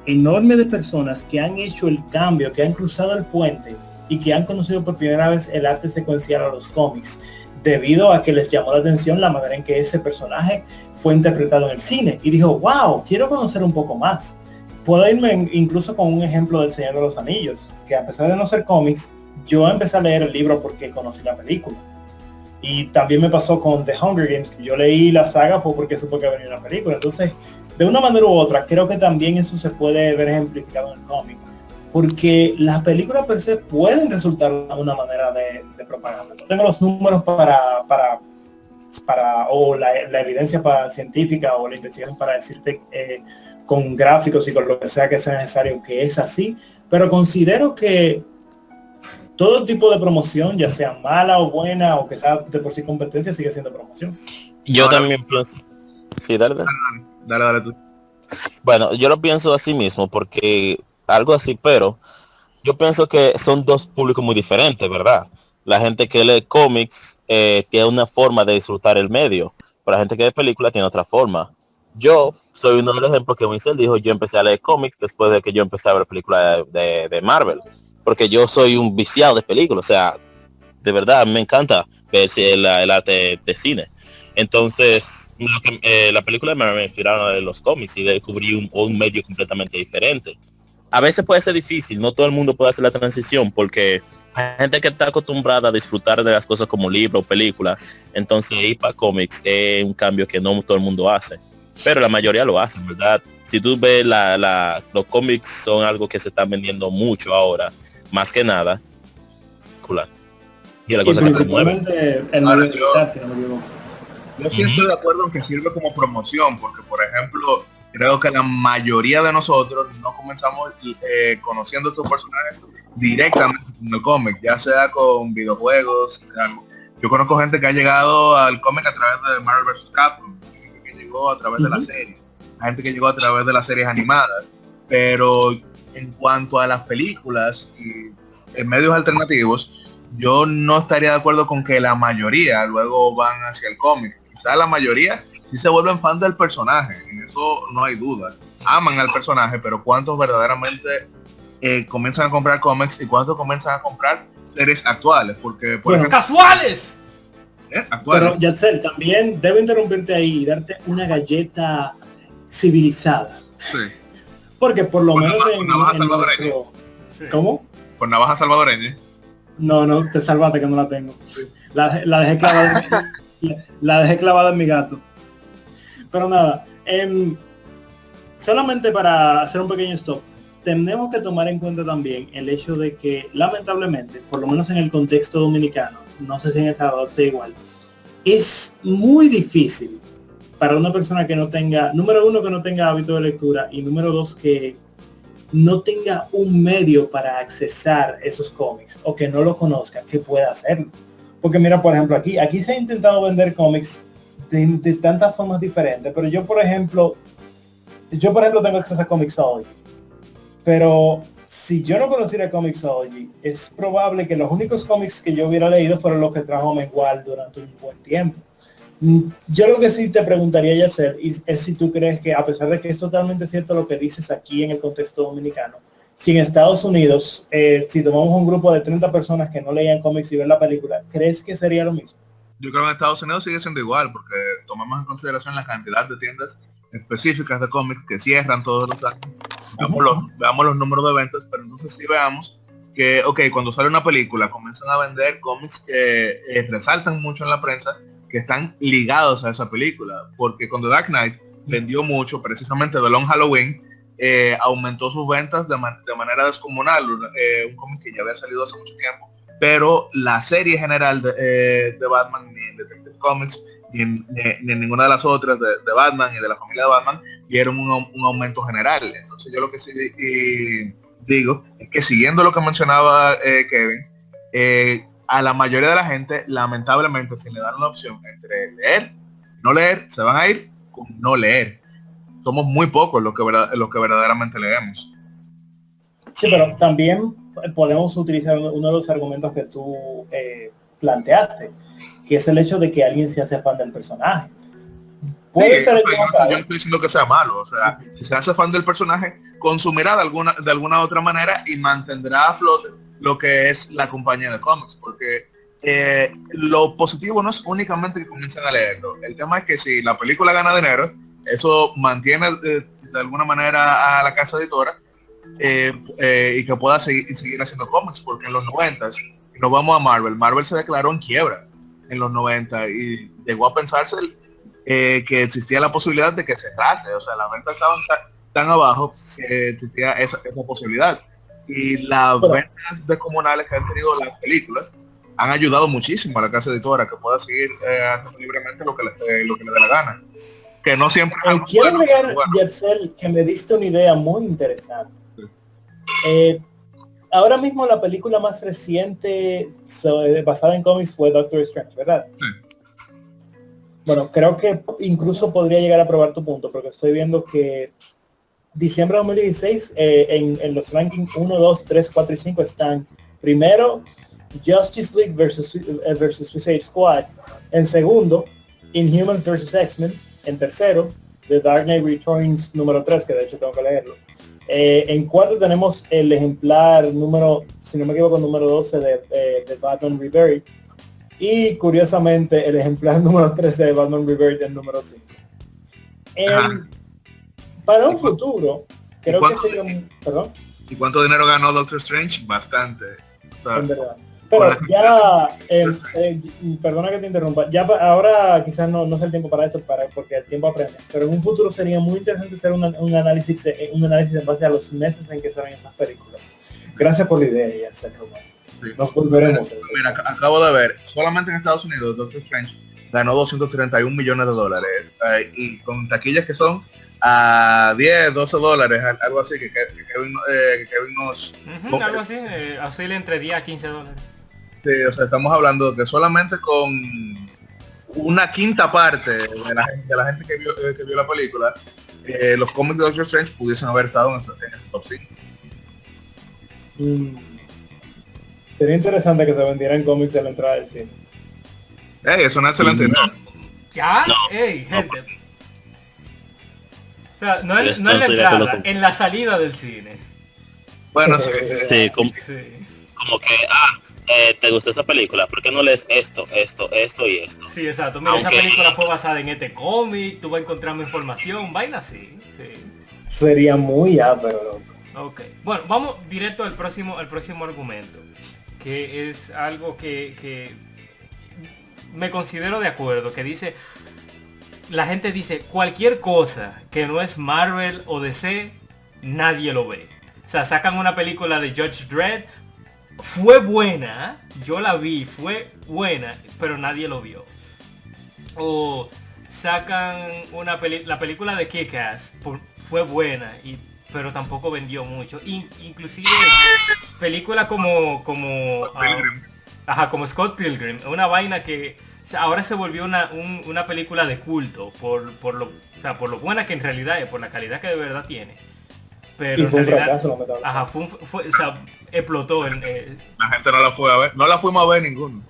enorme de personas que han hecho el cambio, que han cruzado el puente y que han conocido por primera vez el arte secuencial a los cómics, debido a que les llamó la atención la manera en que ese personaje fue interpretado en el cine. Y dijo, wow, quiero conocer un poco más. Puedo irme incluso con un ejemplo del Señor de los Anillos, que a pesar de no ser cómics, yo empecé a leer el libro porque conocí la película. Y también me pasó con The Hunger Games, que yo leí la saga fue porque supo que venía una película. Entonces, de una manera u otra, creo que también eso se puede ver ejemplificado en el cómic. Porque las películas per se pueden resultar una manera de propaganda. No tengo los números o la evidencia científica o la investigación para decirte con gráficos y con lo que sea necesario que es así, pero considero que todo tipo de promoción, ya sea mala o buena o que sea de por sí competencia, sigue siendo promoción. Yo también pienso. Sí, dale. Dale tú. Bueno, yo lo pienso así mismo porque algo así, pero yo pienso que son dos públicos muy diferentes, ¿verdad? La gente que lee cómics tiene una forma de disfrutar el medio, pero la gente que ve películas tiene otra forma. Yo soy uno de los ejemplos que Winsel dijo, yo empecé a leer cómics después de que yo empecé a ver películas de Marvel, porque yo soy un viciado de películas, o sea, de verdad me encanta ver el arte de cine. Entonces, la película de Marvel me inspiraron a los cómics y descubrí un medio completamente diferente. A veces puede ser difícil, no todo el mundo puede hacer la transición porque hay gente que está acostumbrada a disfrutar de las cosas como libro o película, entonces ir para cómics es un cambio que no todo el mundo hace, pero la mayoría lo hacen, ¿verdad? Si tú ves los cómics son algo que se están vendiendo mucho ahora, más que nada, y la cosa que se mueve. Yo sí estoy de acuerdo en que sirve como promoción, porque por ejemplo, creo que la mayoría de nosotros no comenzamos conociendo estos personajes directamente en el cómic, ya sea con videojuegos. Yo conozco gente que ha llegado al cómic a través de Marvel vs. Capcom, gente que llegó a través de la serie, gente que llegó a través de las series animadas, pero en cuanto a las películas y en medios alternativos, yo no estaría de acuerdo con que la mayoría luego van hacia el cómic. Quizá la mayoría sí se vuelven fan del personaje, en eso no hay duda. Aman al personaje, pero ¿cuántos verdaderamente comienzan a comprar cómics y cuántos comienzan a comprar series actuales? Porque, por ejemplo, ¡casuales! Actuales. Pero, Yatzel, también debo interrumpirte ahí y darte una galleta civilizada. Sí. Porque por lo menos en nuestro... Sí. ¿Cómo? Por navaja salvadoreña. No, te salvaste que no la tengo. La dejé clavada la dejé clavada en mi gato. Pero nada, solamente para hacer un pequeño stop, tenemos que tomar en cuenta también el hecho de que lamentablemente, por lo menos en el contexto dominicano, no sé si en El Salvador sea igual, es muy difícil para una persona que no tenga, número uno, que no tenga hábito de lectura, y número dos, que no tenga un medio para accesar esos cómics o que no lo conozca, que pueda hacerlo. Porque mira, por ejemplo, aquí se ha intentado vender cómics de tantas formas diferentes, pero yo por ejemplo tengo acceso a Comixology, pero si yo no conociera Comixology, es probable que los únicos cómics que yo hubiera leído fueron los que trajo Mengual durante un buen tiempo. Yo lo que sí te preguntaría, Yasser, es si tú crees que, a pesar de que es totalmente cierto lo que dices aquí en el contexto dominicano, si en Estados Unidos, si tomamos un grupo de 30 personas que no leían cómics y ven la película, ¿crees que sería lo mismo? Yo creo que en Estados Unidos sigue siendo igual, porque tomamos en consideración la cantidad de tiendas específicas de cómics que cierran todos los años. Veamos los números de ventas, pero entonces sí veamos que, cuando sale una película comienzan a vender cómics que resaltan mucho en la prensa, que están ligados a esa película, porque con The Dark Knight vendió mucho, precisamente The Long Halloween, aumentó sus ventas de manera descomunal, un cómic que ya había salido hace mucho tiempo, pero la serie general de Batman, ni en Detective Comics, ni en ninguna de las otras de Batman y de la familia de Batman, vieron un aumento general. Entonces yo lo que sí digo es que, siguiendo lo que mencionaba Kevin, a la mayoría de la gente, lamentablemente, si le dan una opción entre leer, no leer, se van a ir con no leer. Somos muy pocos los que verdaderamente leemos. Sí, pero también podemos utilizar uno de los argumentos que tú planteaste, que es el hecho de que alguien se hace fan del personaje. Puede ser yo no estoy diciendo que sea malo, o sea, si se hace fan del personaje, consumirá de alguna otra manera y mantendrá a flote lo que es la compañía de cómics, porque lo positivo no es únicamente que comiencen a leerlo, el tema es que si la película gana dinero, eso mantiene de alguna manera a la casa editora y que pueda seguir haciendo cómics, porque en los 90, y nos vamos a Marvel se declaró en quiebra en los 90 y llegó a pensarse que existía la posibilidad de que cerrase, o sea, las ventas estaban tan abajo que existía esa posibilidad. Y las ventas descomunales que han tenido las películas han ayudado muchísimo a la casa editora que pueda seguir haciendo libremente lo que le dé la gana. Que no siempre es quiero agregar, Yetzel, que me diste una idea muy interesante. Ahora mismo la película más reciente basada en cómics fue Doctor Strange, ¿verdad? Sí. Bueno, creo que incluso podría llegar a probar tu punto, porque estoy viendo que diciembre de 2016 en los rankings 1, 2, 3, 4 y 5 están primero Justice League versus Suicide Squad, en segundo Inhumans versus X-Men, en tercero The Dark Knight Returns número 3, que de hecho tengo que leerlo. En cuarto tenemos el ejemplar número, si no me equivoco, número 12 de Batman Rebirth. Y curiosamente el ejemplar número 13 de Batman Rebirth el número 5. Para un futuro, creo que sería perdón. ¿Y cuánto dinero ganó Doctor Strange? Bastante. O sea, en verdad. Pero ya, perdona que te interrumpa, ya ahora quizás no es el tiempo para esto, porque el tiempo apremia, pero en un futuro sería muy interesante hacer un análisis en base a los meses en que salen esas películas. Gracias por la idea, ya sí. Nos volveremos. Mira, acabo de ver, solamente en Estados Unidos Doctor Strange ganó 231 millones de dólares y con taquillas que son a 10, 12 dólares, algo así, que Kevin nos... algo así, oscila entre 10 a 15 dólares. Sí, o sea, estamos hablando que solamente con una quinta parte de la gente que vio la película, los cómics de Doctor Strange pudiesen haber estado en ese top 5. Sería interesante que se vendieran cómics en la entrada del cine. Es una excelente idea. ¿Ya? Gente. O sea, no en la entrada, en la salida del cine. Bueno, sí, como que, te gustó esa película, ¿por qué no lees esto y esto? Sí, exacto. Mira, esa película fue basada en este cómic, tú vas a encontrar más información, vaina así. Sí. Sería muy ápero, loco. Ok. Bueno, vamos directo al próximo argumento, que es algo que me considero de acuerdo, que dice, la gente dice, cualquier cosa que no es Marvel o DC, nadie lo ve. O sea, sacan una película de Judge Dredd, fue buena, yo la vi, fue buena, pero nadie lo vio. O sacan la película de Kick-Ass, fue buena, pero tampoco vendió mucho. Inclusive películas como Scott Pilgrim, una vaina que ahora se volvió una película de culto por lo buena que en realidad es, por la calidad que de verdad tiene. Pero y fue en realidad, un fracaso, explotó. La gente no la fue a ver, no la fuimos a ver ninguno.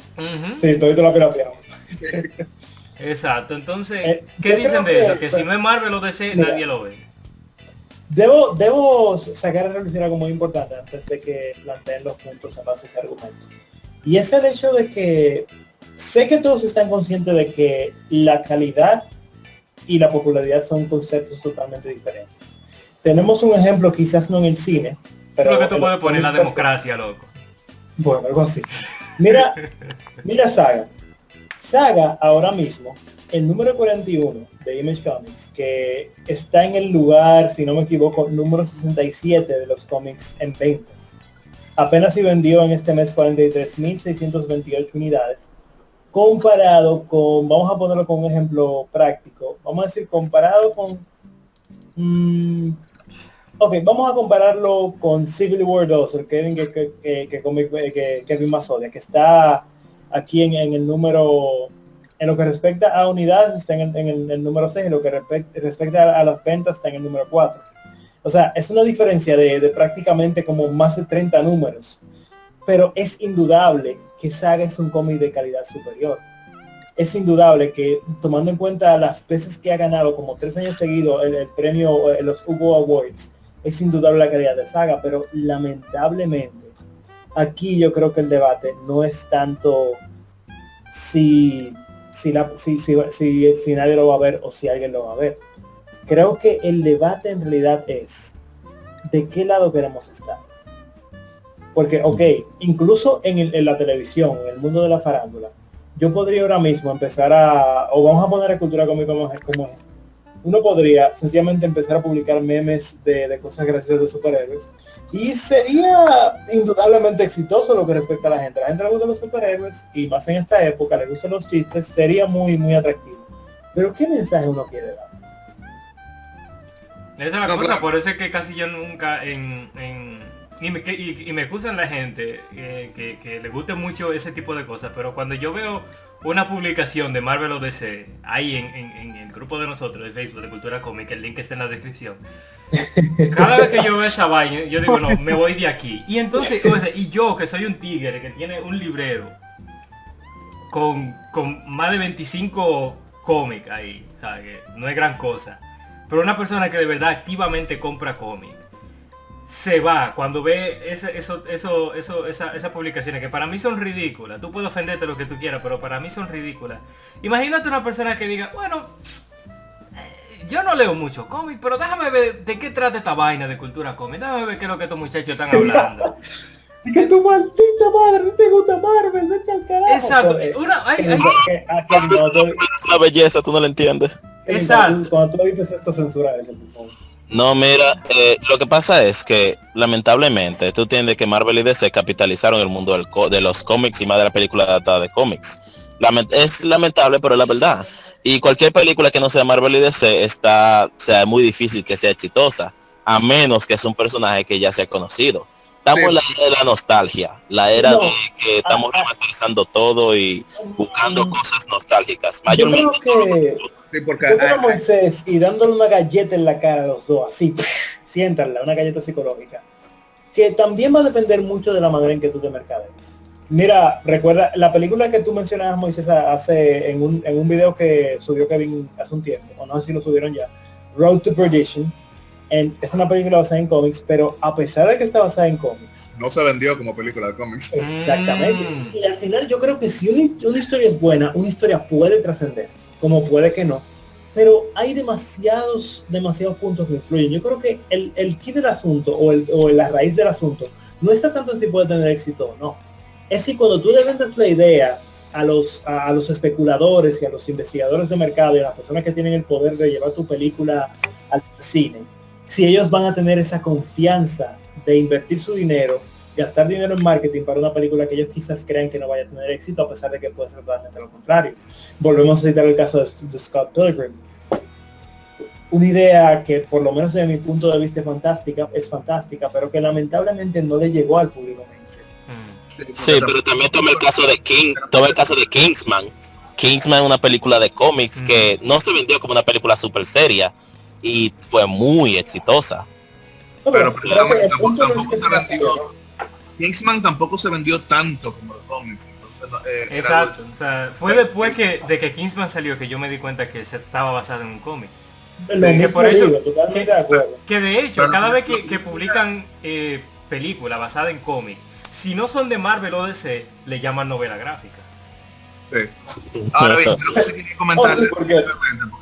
Sí, todo la pirateamos. Exacto, entonces, ¿qué dicen de eso? Que si no es Marvel o DC, nadie lo ve. Debo sacar a relucir algo muy importante antes de que planteen los puntos en base a ese argumento. Y es el hecho de que sé que todos están conscientes de que la calidad y la popularidad son conceptos totalmente diferentes. Tenemos un ejemplo, quizás no en el cine, pero lo que tú puedes poner la democracia, loco. Bueno, algo así. Mira Saga ahora mismo, el número 41 de Image Comics, que está en el lugar, si no me equivoco, número 67 de los cómics en ventas. Apenas si vendió en este mes 43.628 unidades, comparado con, vamos a ponerlo con un ejemplo práctico, vamos a decir comparado con... vamos a compararlo con Civil War 2, el Kevin Masolia, que está aquí en el número, en lo que respecta a unidades está en el número 6, en lo que respecta a las ventas está en el número 4. O sea, es una diferencia de prácticamente como más de 30 números. Pero es indudable que Saga es un cómic de calidad superior. es indudable que, tomando en cuenta las veces que ha ganado como 3 años seguidos el premio, los Hugo Awards, es indudable la calidad de saga, pero lamentablemente aquí yo creo que el debate no es tanto si nadie lo va a ver o si alguien lo va a ver. Creo que el debate en realidad es de qué lado queremos estar. Porque, ok, incluso en la televisión, en el mundo de la farándula, yo podría ahora mismo empezar o vamos a poner a Cultura Cómica como ejemplo. Uno podría sencillamente empezar a publicar memes de cosas graciosas de superhéroes y sería indudablemente exitoso lo que respecta a la gente. A la gente le gustan los superhéroes y más en esta época le gustan los chistes, sería muy, muy atractivo. Pero ¿qué mensaje uno quiere dar? Esa es la cosa, claro. Por eso es que casi yo nunca y me excusan la gente que le guste mucho ese tipo de cosas, pero cuando yo veo una publicación de Marvel o DC ahí en el grupo de nosotros de Facebook de Cultura Cómica, el link está en la descripción, cada vez que yo veo esa vaina yo digo no, me voy de aquí. Y entonces, y yo que soy un tigre que tiene un librero con más de 25 cómics ahí, ¿sabes? Que no es gran cosa, pero una persona que de verdad activamente compra cómics se va cuando ve esas publicaciones que para mí son ridículas. Tú puedes ofenderte lo que tú quieras, pero para mí son ridículas. Imagínate una persona que diga, bueno, yo no leo mucho cómic, pero déjame ver de qué trata esta vaina de cultura cómic. Déjame ver qué es lo que estos muchachos están hablando. Que tu maldita madre no te gusta Marvel, vete al carajo. Exacto. Una belleza, tú no la entiendes. Exacto. Cuando tú dices esto, censura eso, por favor. No, mira, lo que pasa es que lamentablemente tú entiendes que Marvel y DC capitalizaron el mundo de los cómics y más de la película adaptada de cómics. Es lamentable, pero es la verdad. Y cualquier película que no sea Marvel y DC sea muy difícil que sea exitosa, a menos que sea un personaje que ya sea conocido. Estamos en la era de la nostalgia, la era de que estamos remasterizando todo y buscando cosas nostálgicas. Mayormente. Yo creo a Moisés y dándole una galleta en la cara a los dos, así, siéntanla, una galleta psicológica, que también va a depender mucho de la manera en que tú te mercadees. Mira, recuerda, la película que tú mencionabas, Moisés, en un video que subió Kevin hace un tiempo, o no sé si lo subieron ya, Road to Perdition, es una película basada en cómics, pero a pesar de que está basada en cómics, no se vendió como película de cómics. Exactamente. Y al final yo creo que si una historia es buena, una historia puede trascender, como puede que no, pero hay demasiados puntos que influyen. Yo creo que el key del asunto o la raíz del asunto no está tanto en si puede tener éxito o no, es si cuando tú le vendes la idea a los especuladores y a los investigadores de mercado y a las personas que tienen el poder de llevar tu película al cine, si ellos van a tener esa confianza de invertir su dinero, gastar dinero en marketing para una película que ellos quizás crean que no vaya a tener éxito, a pesar de que puede ser totalmente lo contrario. Volvemos a citar el caso de Scott Pilgrim. Una idea que, por lo menos desde mi punto de vista, es fantástica, pero que lamentablemente no le llegó al público mainstream. Sí, pero también toma el caso de Kingsman. Kingsman es una película de cómics que no se vendió como una película super seria y fue muy exitosa. Pero tampoco se vendió. Kingsman tampoco se vendió tanto como los cómics. Entonces, exacto. O sea, fue después de que Kingsman salió que yo me di cuenta que se estaba basado en un cómic. Que por eso, que de hecho, cada vez que publican películas basadas en cómics, si no son de Marvel o DC, le llaman novela gráfica. Sí. Ahora bien, creo que quería comentarle porque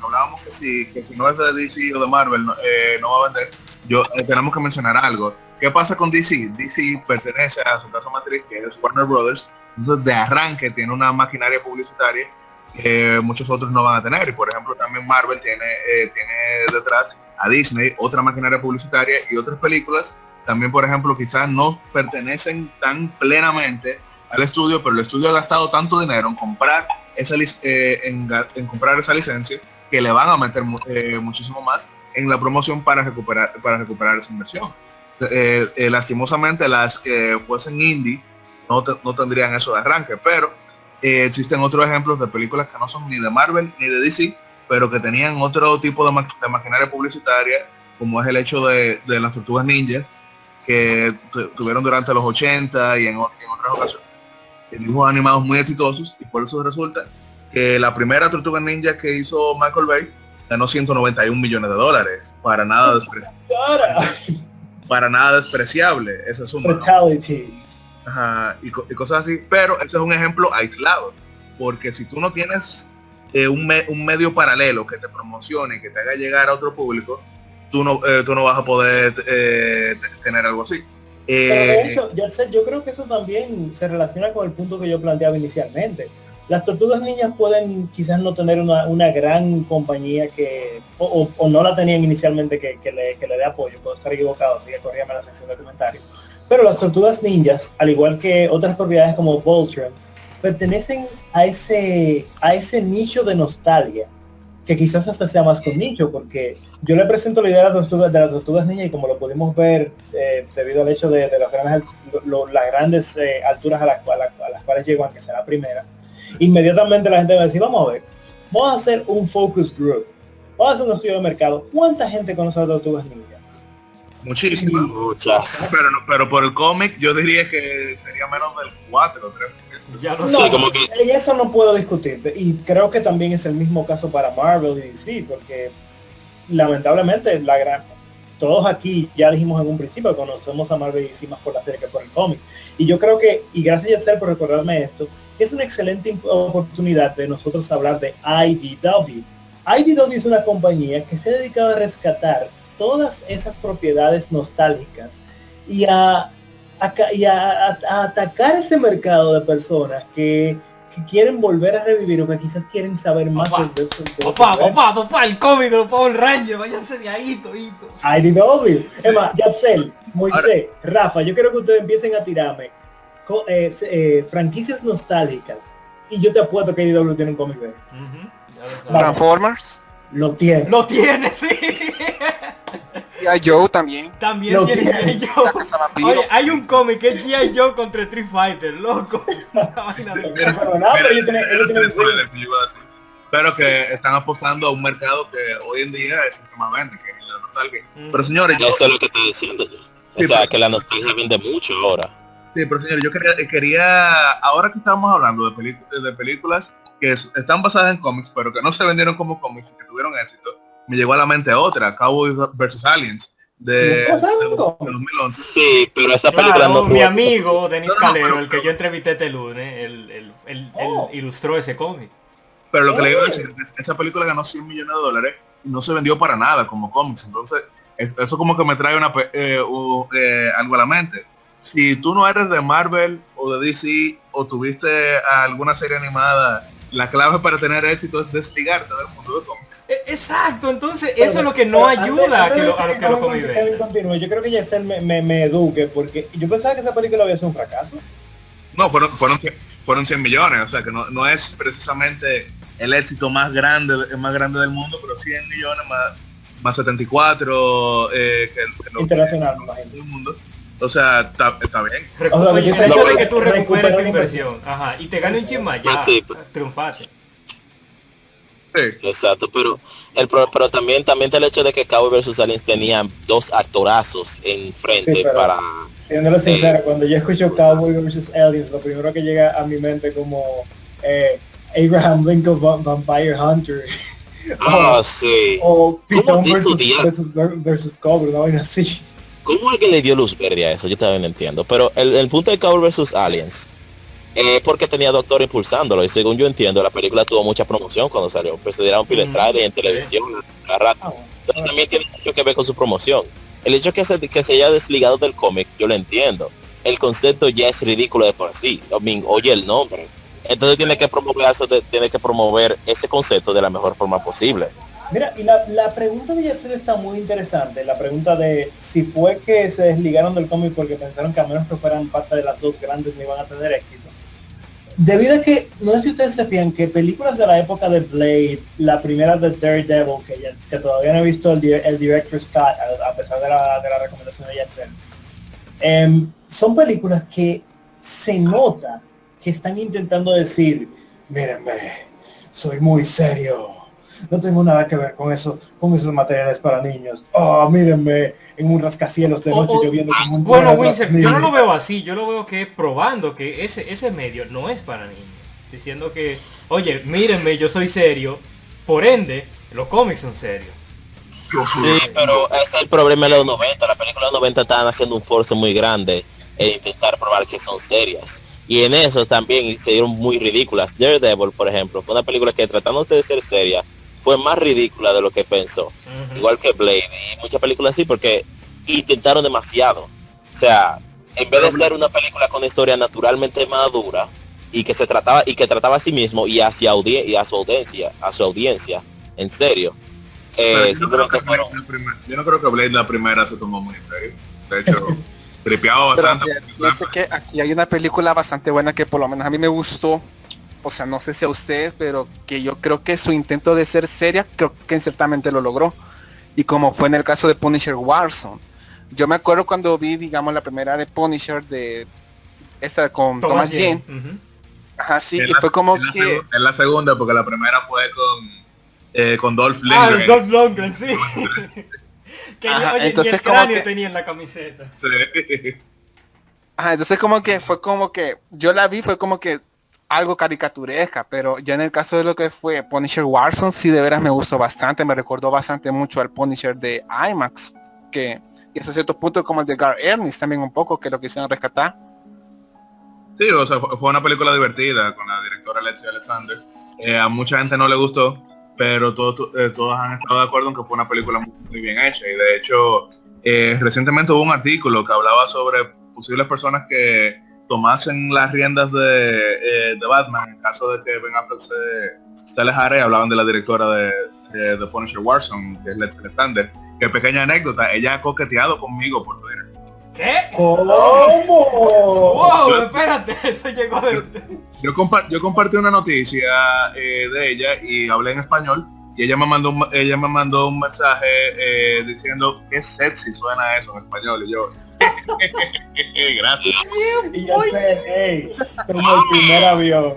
hablábamos que si no es de DC o de Marvel no va a vender. Tenemos que mencionar algo. ¿Qué pasa con DC? DC pertenece a su casa matriz, que es Warner Brothers. Entonces, de arranque tiene una maquinaria publicitaria que muchos otros no van a tener. Y por ejemplo, también Marvel tiene detrás a Disney, otra maquinaria publicitaria y otras películas. También, por ejemplo, quizás no pertenecen tan plenamente al estudio, pero el estudio ha gastado tanto dinero en comprar comprar esa licencia que le van a meter muchísimo más en la promoción para recuperar esa inversión. Lastimosamente las que fuesen indie no tendrían eso de arranque, pero existen otros ejemplos de películas que no son ni de Marvel ni de DC, pero que tenían otro tipo de maquinaria publicitaria, como es el hecho de las Tortugas Ninja, que tuvieron durante los 80 y en otras ocasiones dibujos animados muy exitosos, y por eso resulta que la primera Tortuga Ninja que hizo Michael Bay ganó 191 millones de dólares. Para nada despreciable esa suma. Ajá, y cosas así, pero ese es un ejemplo aislado, porque si tú no tienes un medio paralelo que te promocione, que te haga llegar a otro público, tú no vas a poder tener algo así. Pero de hecho, yo creo que eso también se relaciona con el punto que yo planteaba inicialmente. Las Tortugas Ninjas pueden quizás no tener una gran compañía que o no la tenían inicialmente que le dé apoyo, puedo estar equivocado, así que corrígame en la sección de comentarios. Pero las Tortugas Ninjas, al igual que otras propiedades como Voltron, pertenecen a ese nicho de nostalgia, que quizás hasta sea más con nicho, porque yo le presento la idea de las Tortugas Ninjas y como lo pudimos ver debido al hecho de las grandes alturas a las cuales llegó, aunque sea la primera, inmediatamente la gente va a decir, vamos a ver, vamos a hacer un focus group, vamos a hacer un estudio de mercado. ¿Cuánta gente conoce a las Tortugas Ninjas? Muchísimas. Muchas. Pero por el cómic yo diría que sería menos del 4 o 3%. Ya lo Sí, sé. como que En eso no puedo discutirte, y creo que también es el mismo caso para Marvel y DC, porque lamentablemente todos aquí ya dijimos en un principio, conocemos a Marvel y DC más por la serie que por el cómic, y yo creo que, y gracias Yatzel por recordarme esto, es una excelente oportunidad de nosotros hablar de IDW. IDW es una compañía que se ha dedicado a rescatar todas esas propiedades nostálgicas y a atacar ese mercado de personas que quieren volver a revivir o que quizás quieren saber más de Papá, el cómic de los Power Rangers, váyanse de ahí, todito. IDW. Es más, Yatzel, Moisés, Rafa, yo quiero que ustedes empiecen a tirarme franquicias nostálgicas y yo te apuesto que IDW tiene un cómic de Transformers. lo tiene. Lo tiene, sí. Y a Joe también. También Lo tiene tiene. G.I. Joe. La Casa Vampiro. Oye, hay un cómic que es G.I. Joe contra Street Fighter, loco. Una vaina de- Pero que están apostando a un mercado que hoy en día es el que más vende, que es la nostalgia. Pero señores, eso es lo que estoy diciendo yo. O Sí, sea, pero- que la nostalgia vende mucho ahora. sí, pero señores, yo quería ahora que estamos hablando de películas que están basadas en cómics, pero que no se vendieron como cómics y que tuvieron éxito, me llegó a la mente otra, Cowboy vs. Aliens, de 2011. Sí, pero esa película Claro, no mi tuvo- amigo Denis No, Calero, pero- el que yo entrevisté este lunes, él ilustró ese cómic. Pero lo que le iba a decir es que esa película ganó 100 millones de dólares y no se vendió para nada como cómics. Entonces, eso como que me trae algo a la mente. Si tú no eres de Marvel o de DC o tuviste alguna serie animada, la clave para tener éxito es desligarte del mundo de cómics. Exacto, entonces eso es lo que no ayuda a que los cómics vendan. Continúe, yo creo que Yacel me eduque, porque yo pensaba que esa película había sido un fracaso. No, fueron 100 millones, o sea que no es precisamente el éxito más grande del mundo, pero 100 millones más 74 Internacional, me imagino. del mundo. O sea, está bien. O sea, Oye, yo el hecho creo de que que tú recuperes recuperar tu la inversión, ajá, y te gane un chisma, ya, Sí. triunfaste. Sí. Exacto, pero pero también el hecho de que Cowboy vs. Aliens tenían dos actorazos enfrente Sí, pero- para... Siéndole sincero, cuando yo escucho Cowboy vs. Aliens, lo primero que llega a mi mente como Abraham Lincoln Vampire Hunter sí. o Pitón ¿Cómo hizo versus Cobra, una vaina así. ¿Cómo alguien le dio luz verde a eso? Yo todavía no entiendo. Pero el punto de Cowboy vs. Aliens es porque tenía Doctor impulsándolo. Y según yo entiendo, la película tuvo mucha promoción cuando salió. Pues se dieron pile trailer en televisión, la radio. Ah, bueno. Entonces, también tiene mucho que ver con su promoción. El hecho que se haya desligado del cómic, yo lo entiendo. El concepto ya es ridículo de por sí. Oye el nombre. Entonces tiene que promover ese concepto de la mejor forma posible. Mira, y la pregunta de Yacel está muy interesante, la pregunta de si fue que se desligaron del cómic porque pensaron que a menos que fueran parte de las dos grandes no iban a tener éxito. Debido a que, no sé si ustedes se fían, que películas de la época de Blade, la primera de Daredevil, que todavía no he visto el director Scott, a pesar de la recomendación de Yacel, son películas que se nota que están intentando decir, mírenme, soy muy serio. No tengo nada que ver con esos materiales para niños. Oh, mírenme, en un rascacielos de noche lloviendo como un Bueno, perro Winsor, atrás yo no mío. lo veo así, yo lo veo que probando que ese medio no es para niños. diciendo que, oye, mírenme, yo soy serio, por ende, los cómics son serios. Sí, pero ese es el problema de los 90. Las películas de los 90 estaban haciendo un esfuerzo muy grande en intentar probar que son serias. Y en eso también se dieron muy ridículas. Daredevil, por ejemplo, fue una película que tratándose de ser seria, fue más ridícula de lo que pensó. Igual que Blade y muchas películas así, porque intentaron demasiado. O sea, en vez de ser una película con una historia naturalmente madura y que trataba a sí mismo y hacia a su audiencia, en serio. Yo no creo que Blade la primera se tomó muy en serio. De hecho, tripeaba bastante. Yo sé que aquí hay una película bastante buena que por lo menos a mí me gustó. O sea, no sé si a ustedes, pero que yo creo que su intento de ser seria, creo que ciertamente lo logró. Y como fue en el caso de Punisher Warzone. Yo me acuerdo cuando vi, digamos, la primera de Punisher de esta con Thomas Jane. Ajá, sí, y fue como que... Es la segunda, porque la primera fue con Dolph Lundgren. Ah, Dolph Lundgren, sí. Que Ajá, oye, entonces ni el como cráneo que... tenía en la camiseta. Sí. Ajá, entonces como que fue como que... Yo la vi, fue como que algo caricaturesca, pero ya en el caso de lo que fue Punisher Warzone, sí de veras me gustó bastante, me recordó bastante mucho al Punisher de IMAX, que y hasta cierto punto como el de Garth Ennis también un poco, que lo quisieron rescatar. Sí, o sea, fue una película divertida con la directora Alexia Alexander. A mucha gente no le gustó, pero todos han estado de acuerdo en que fue una película muy bien hecha. Y de hecho, recientemente hubo un artículo que hablaba sobre posibles personas que tomasen las riendas de Batman en caso de que Ben Affleck se alejara, y hablaban de la directora de The Punisher Warzone, que es Alexia Alexander. Que pequeña anécdota, ella ha coqueteado conmigo por Twitter. ¿Qué? ¿Cómo? Wow, espérate, eso llegó de... Yo compartí una noticia de ella y hablé en español, y ella me mandó un mensaje diciendo que sexy suena eso en español, y yo gracias. Y yo sé, como el primer avión.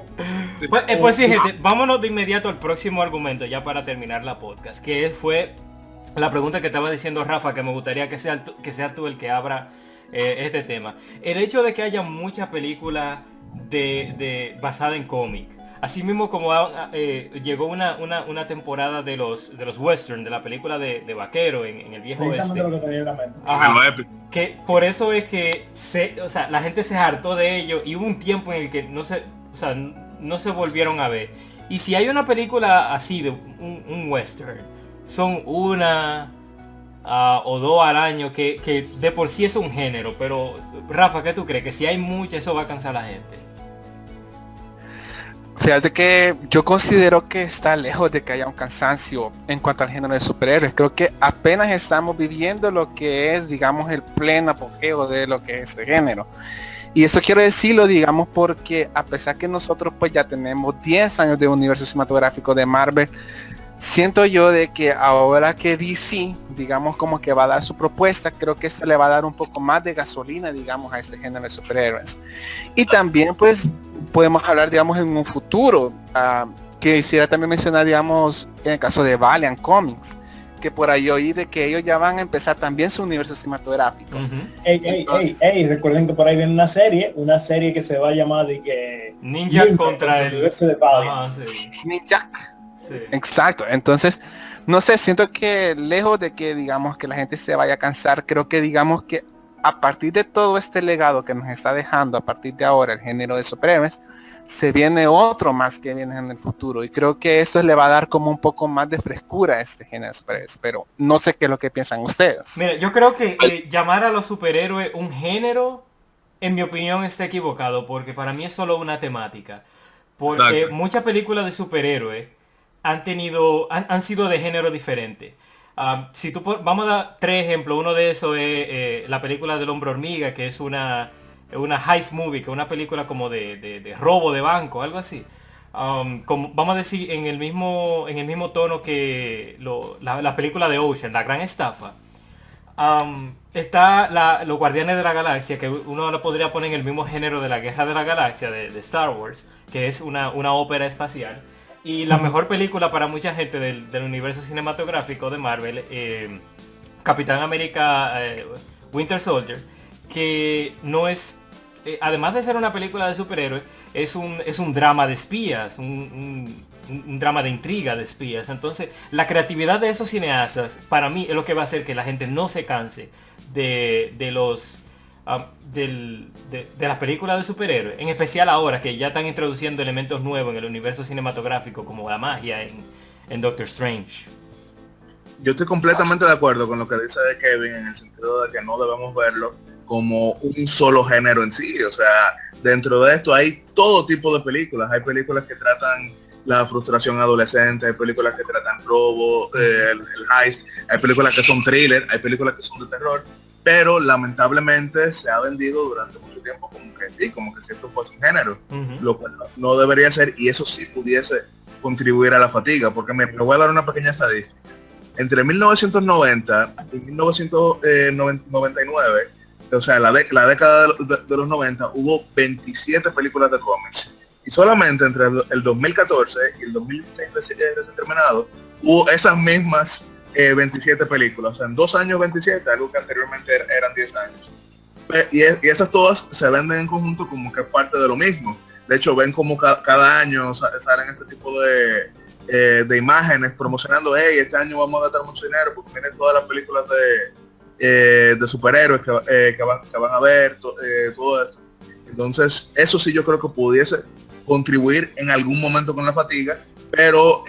Pues sí, gente, vámonos de inmediato al próximo argumento ya para terminar la podcast, que fue la pregunta que estaba diciendo Rafa, que me gustaría que sea tú el que abra este tema. El hecho de que haya muchas películas basada en cómic. Así mismo como llegó una temporada de los western, de la película de vaquero en el viejo oeste. Lo que tenía en la mente. Ajá, que por eso es que o sea, la gente se hartó de ello y hubo un tiempo en el que no se volvieron a ver. Y si hay una película así de un western, son una o dos al año, que de por sí es un género. Pero Rafa, ¿qué tú crees? Que si hay muchas, eso va a cansar a la gente. Fíjate que yo considero que está lejos de que haya un cansancio en cuanto al género de superhéroes. Creo que apenas estamos viviendo lo que es, digamos, el pleno apogeo de lo que es este género. Y eso quiero decirlo, digamos, porque a pesar que nosotros pues ya tenemos 10 años de universo cinematográfico de Marvel, siento yo de que ahora que DC, digamos, como que va a dar su propuesta, creo que se le va a dar un poco más de gasolina, digamos, a este género de superhéroes. Y también pues podemos hablar, digamos, en un futuro, que quisiera también mencionar, digamos, en el caso de Valiant Comics, que por ahí oí de que ellos ya van a empezar también su universo cinematográfico. Ey, recuerden que por ahí viene una serie que se va a llamar de que Ninja contra el universo de Valiant. sí. Ninja. Sí. Exacto, entonces, no sé, siento que lejos de que, digamos, que la gente se vaya a cansar, creo que, digamos, que a partir de todo este legado que nos está dejando a partir de ahora el género de superhéroes, se viene otro más que viene en el futuro, y creo que eso le va a dar como un poco más de frescura a este género de superhéroes, pero no sé qué es lo que piensan ustedes. Mira, yo creo que llamar a los superhéroes un género, en mi opinión, está equivocado, porque para mí es solo una temática. Porque Exacto. muchas películas de superhéroes han sido de género diferente. Si vamos a dar 3 ejemplos. Uno de esos es la película del Hombre Hormiga, que es una heist movie, que es una película como de robo de banco, algo así. Como, vamos a decir, en el mismo tono que la película de Ocean, La Gran Estafa. Está los Guardianes de la Galaxia, que uno lo podría poner en el mismo género de la Guerra de la Galaxia de Star Wars, que es una ópera espacial. Y la mejor película para mucha gente del universo cinematográfico de Marvel, Capitán América Winter Soldier, que no es además de ser una película de superhéroes, es un drama de espías, un drama de intriga de espías. Entonces, la creatividad de esos cineastas, para mí, es lo que va a hacer que la gente no se canse de las películas de superhéroes. En especial ahora que ya están introduciendo elementos nuevos en el universo cinematográfico, como la magia en Doctor Strange. Yo estoy completamente de acuerdo con lo que dice Kevin en el sentido de que no debemos verlo como un solo género en sí. O sea, dentro de esto hay todo tipo de películas. Hay películas que tratan la frustración adolescente, hay películas que tratan robo, el heist, hay películas que son thriller, hay películas que son de terror, pero lamentablemente se ha vendido durante mucho tiempo como que sí, como que cierto fuese un género, lo cual no debería ser, y eso sí pudiese contribuir a la fatiga, porque me voy a dar una pequeña estadística. Entre 1990 y 1999, o sea, la década de los 90, hubo 27 películas de cómics. Y solamente entre el 2014 y el 2016 recién terminado, hubo esas mismas 27 películas. O sea, en 2 años 27, algo que anteriormente eran 10 años. Y esas todas se venden en conjunto como que es parte de lo mismo. De hecho, ven como cada año salen este tipo de imágenes promocionando, hey, este año vamos a gastar mucho dinero porque vienen todas las películas de superhéroes que van a ver, todo esto. Entonces, eso sí yo creo que pudiese contribuir en algún momento con la fatiga, pero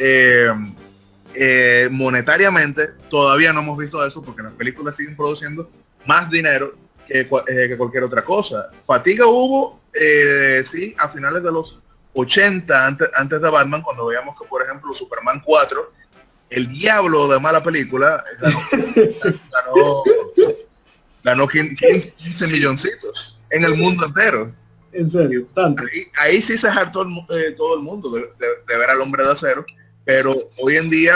monetariamente todavía no hemos visto eso porque las películas siguen produciendo más dinero que cualquier otra cosa. Fatiga hubo, sí, a finales de los 80, antes de Batman, cuando veíamos que, por ejemplo, Superman 4, el diablo de mala película, ganó 15 milloncitos en el mundo entero. En serio, tanto. Ahí sí se hartó todo el mundo de ver al Hombre de Acero, pero hoy en día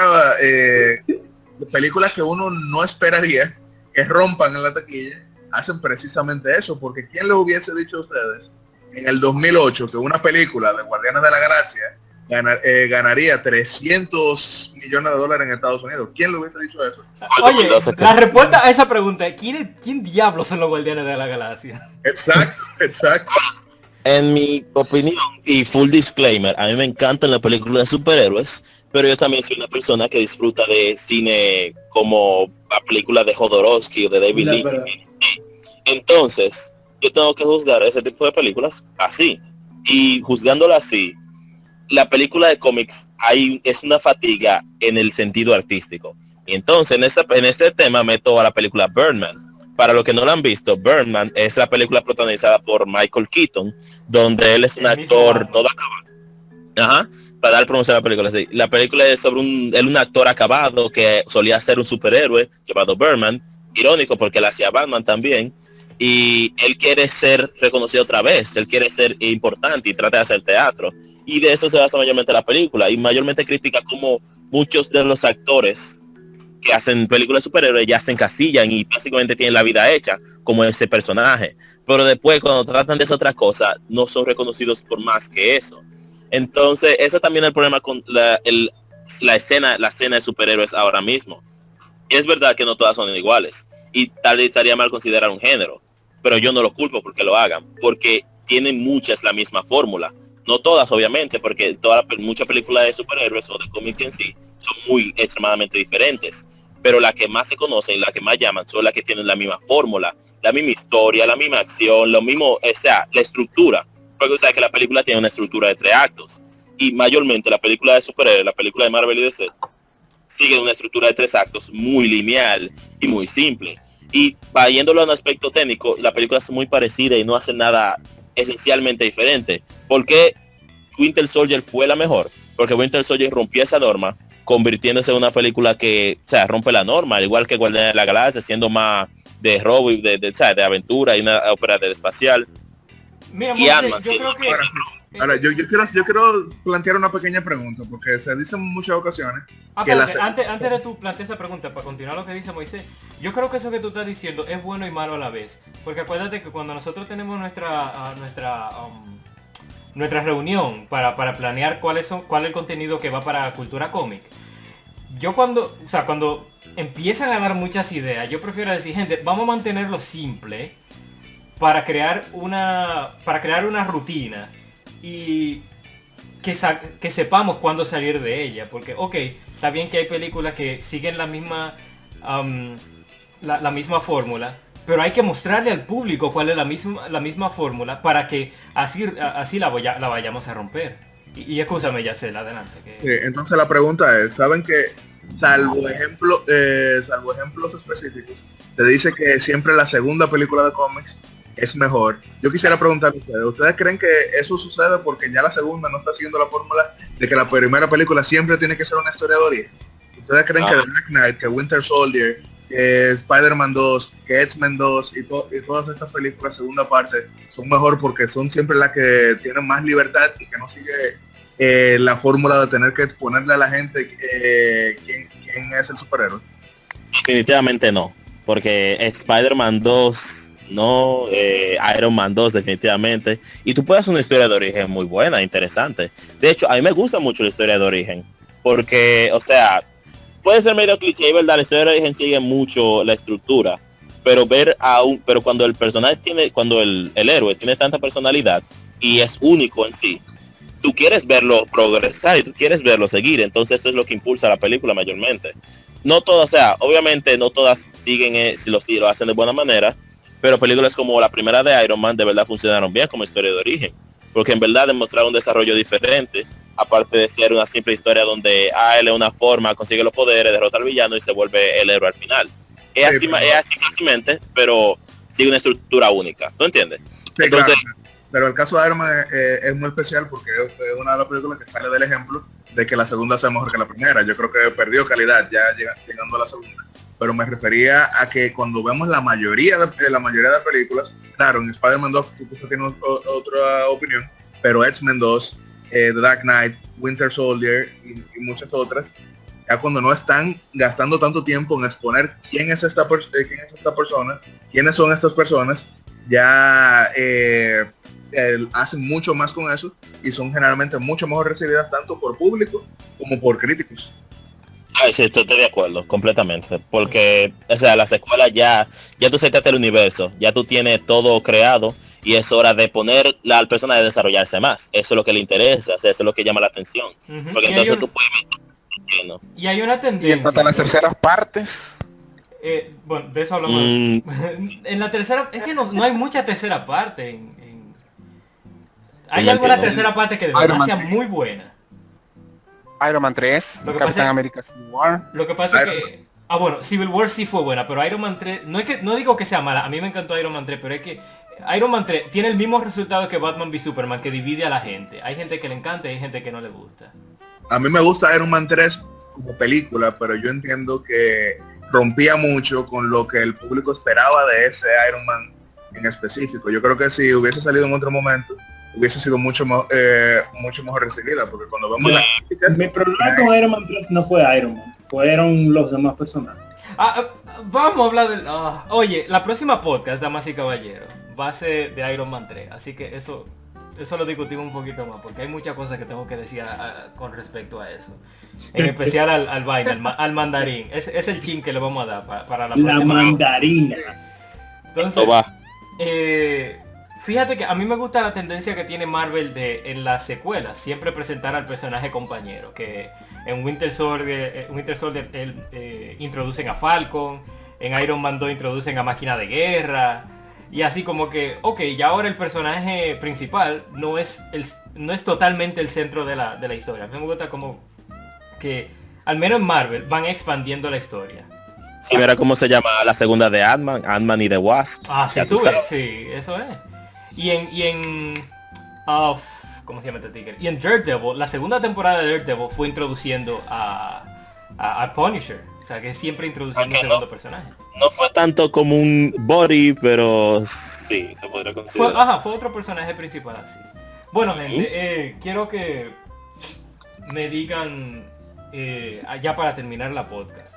películas que uno no esperaría que rompan en la taquilla hacen precisamente eso, porque ¿quién les hubiese dicho a ustedes en el 2008 que una película de Guardianes de la Galaxia ganaría 300 millones de dólares en Estados Unidos? ¿Quién le hubiese dicho eso? Oye, la respuesta a esa pregunta es ¿quién diablos son los Guardianes de la Galaxia? Exacto. En mi opinión, y full disclaimer, a mí me encantan las películas de superhéroes, pero yo también soy una persona que disfruta de cine como la película de Jodorowsky o de David Lynch. Entonces, yo tengo que juzgar ese tipo de películas así. Y juzgándola así, la película de cómics es una fatiga en el sentido artístico. Y entonces en este tema meto a la película Birdman. Para los que no la han visto, Birdman es la película protagonizada por Michael Keaton, donde él es un actor todo acabado. Ajá, para dar promoción a la película, sí. La película es sobre un actor acabado que solía ser un superhéroe llamado Birdman, irónico porque él hacía Batman también, y él quiere ser reconocido otra vez, él quiere ser importante y trata de hacer teatro. Y de eso se basa mayormente la película, y mayormente critica como muchos de los actores que hacen películas de superhéroes ya se encasillan y básicamente tienen la vida hecha como ese personaje, pero después cuando tratan de esa otra cosa no son reconocidos por más que eso. Entonces ese también es el problema con la escena de superhéroes ahora mismo. Y es verdad que no todas son iguales y tal vez estaría mal considerar un género, pero yo no lo culpo porque lo hagan, porque tienen muchas la misma fórmula. No todas, obviamente, porque muchas películas de superhéroes o de cómics en sí son muy extremadamente diferentes. Pero las que más se conocen, las que más llaman, son las que tienen la misma fórmula, la misma historia, la misma acción, lo mismo, o sea, la estructura. Porque sabes que la película tiene una estructura de 3 actos. Y mayormente la película de superhéroes, la película de Marvel y DC, sigue una estructura de 3 actos muy lineal y muy simple. Y yéndolo a un aspecto técnico, la película es muy parecida y no hace nada esencialmente diferente. ¿Por qué Winter Soldier fue la mejor? Porque Winter Soldier rompió esa norma, convirtiéndose en una película que, o sea, rompe la norma, al igual que Guardianes de la Galaxia, siendo más de robo y de aventura y una ópera de espacial. Mira, y Ant-Man, yo creo que Ahora, yo quiero plantear una pequeña pregunta, porque se dice en muchas ocasiones que antes de tú plantear esa pregunta, para continuar lo que dice Moisés, yo creo que eso que tú estás diciendo es bueno y malo a la vez. Porque acuérdate que cuando nosotros tenemos nuestra reunión para planear cuál es el contenido que va para Cultura Cómic, yo cuando empiezan a dar muchas ideas, yo prefiero decir, gente, vamos a mantenerlo simple, para crear una rutina y que sepamos cuándo salir de ella. Porque, ok, está bien que hay películas que siguen la misma la misma fórmula, pero hay que mostrarle al público cuál es la misma fórmula para que así la vayamos a romper. Y escúchame, Yacel, adelante. Sí, entonces la pregunta es, ¿saben que salvo ejemplos específicos, te dice que siempre la segunda película de cómics es mejor? Yo quisiera preguntarle a ¿ustedes creen que eso sucede porque ya la segunda no está siguiendo la fórmula de que la primera película siempre tiene que ser una historia de origen? ¿Ustedes creen que The Dark Knight, que Winter Soldier, que Spider-Man 2, que X-Men 2 y todas estas películas segunda parte son mejor porque son siempre las que tienen más libertad y que no sigue la fórmula de tener que exponerle a la gente quién es el superhéroe? Definitivamente no, porque Spider-Man 2 no, Iron Man 2 definitivamente, y tú puedes hacer una historia de origen muy buena, interesante. De hecho, a mí me gusta mucho la historia de origen, porque, o sea, puede ser medio cliché, ¿verdad? La historia de origen sigue mucho la estructura, pero pero cuando el personaje cuando el héroe tiene tanta personalidad y es único en sí, tú quieres verlo progresar y tú quieres verlo seguir, entonces eso es lo que impulsa la película mayormente. No todas, o sea, obviamente no todas siguen si lo hacen de buena manera, pero películas como la primera de Iron Man de verdad funcionaron bien como historia de origen, porque en verdad demostraron un desarrollo diferente, aparte de ser una simple historia donde él de una forma consigue los poderes, derrota al villano y se vuelve el héroe al final. Es así casi, pero sigue una estructura única, ¿tú entiendes? Sí, entonces, claro. Pero el caso de Iron Man es muy especial porque es una de las películas que sale del ejemplo de que la segunda sea mejor que la primera. Yo creo que perdió calidad ya llegando a la segunda. Pero me refería a que cuando vemos la mayoría de películas, claro, en Spider-Man 2 tú quizás tienes otra opinión, pero X-Men 2, The Dark Knight, Winter Soldier y muchas otras, ya cuando no están gastando tanto tiempo en exponer quién es esta persona, quiénes son estas personas, ya hacen mucho más con eso y son generalmente mucho mejor recibidas tanto por público como por críticos. Sí, estoy de acuerdo, completamente. Porque, o sea, la secuela ya tú setaste el universo, ya tú tienes todo creado y es hora de poner al personaje a desarrollarse más. Eso es lo que le interesa, o sea, eso es lo que llama la atención. Porque entonces tú puedes ver, ¿no? Y hay una tendencia. Y en cuanto a las terceras partes, bueno, de eso hablamos. En la tercera, es que no hay mucha tercera parte. Hay alguna tercera parte que de verdad sea muy buena. Iron Man 3, Capitán América Civil War. Lo que pasa es que... bueno, Civil War sí fue buena, pero Iron Man 3... No digo que sea mala, a mí me encantó Iron Man 3, pero es que Iron Man 3 tiene el mismo resultado que Batman v Superman, que divide a la gente. Hay gente que le encanta y hay gente que no le gusta. A mí me gusta Iron Man 3 como película, pero yo entiendo que rompía mucho con lo que el público esperaba de ese Iron Man en específico. Yo creo que si hubiese salido en otro momento, hubiese sido mucho mejor recibida, porque cuando vemos las críticas, mi problema con Iron Man 3 no fue Iron Man, fueron los demás personajes. Vamos a hablar del... oye, la próxima podcast, damas y caballeros, va a ser de Iron Man 3, así que eso lo discutimos un poquito más, porque hay muchas cosas que tengo que decir con respecto a eso. En especial al vaina, al mandarín. Es el chin que le vamos a dar para la próxima. La mandarina. Entonces, fíjate que a mí me gusta la tendencia que tiene Marvel en las secuelas, siempre presentar al personaje compañero, que en Winter Soldier introducen a Falcon, en Iron Man 2 introducen a Máquina de Guerra, y así como que, ya ahora el personaje principal no es totalmente el centro de la historia. A mí me gusta como que, al menos en Marvel, van expandiendo la historia. Sí, verá cómo se llama la segunda de Ant-Man y The Wasp. Sí, tú ves, sí, eso es. Y en ¿cómo se llama este tigre? Y en Daredevil, la segunda temporada de Daredevil fue introduciendo a Punisher. O sea, que siempre introduciendo un segundo personaje. No fue tanto como un body, pero sí, se podría considerar. Fue otro personaje principal así. Bueno, gente, quiero que me digan, ya para terminar la podcast,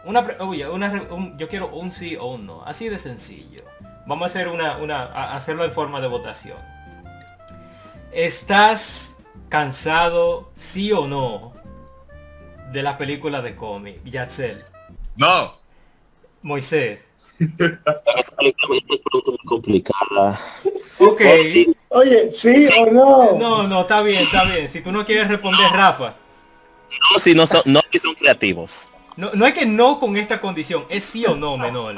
yo quiero un sí o un no, así de sencillo. Vamos a hacer hacerlo en forma de votación. ¿Estás cansado, sí o no, de las películas de cómic? Yatzel. No. Moisés. Esa película es una pregunta muy complicada. Ok. Oye, ¿sí o no? No, está bien, está bien. Si tú no quieres responder, Rafa. No, si no son, no si son creativos. No es que no con esta condición, es sí o no, menor.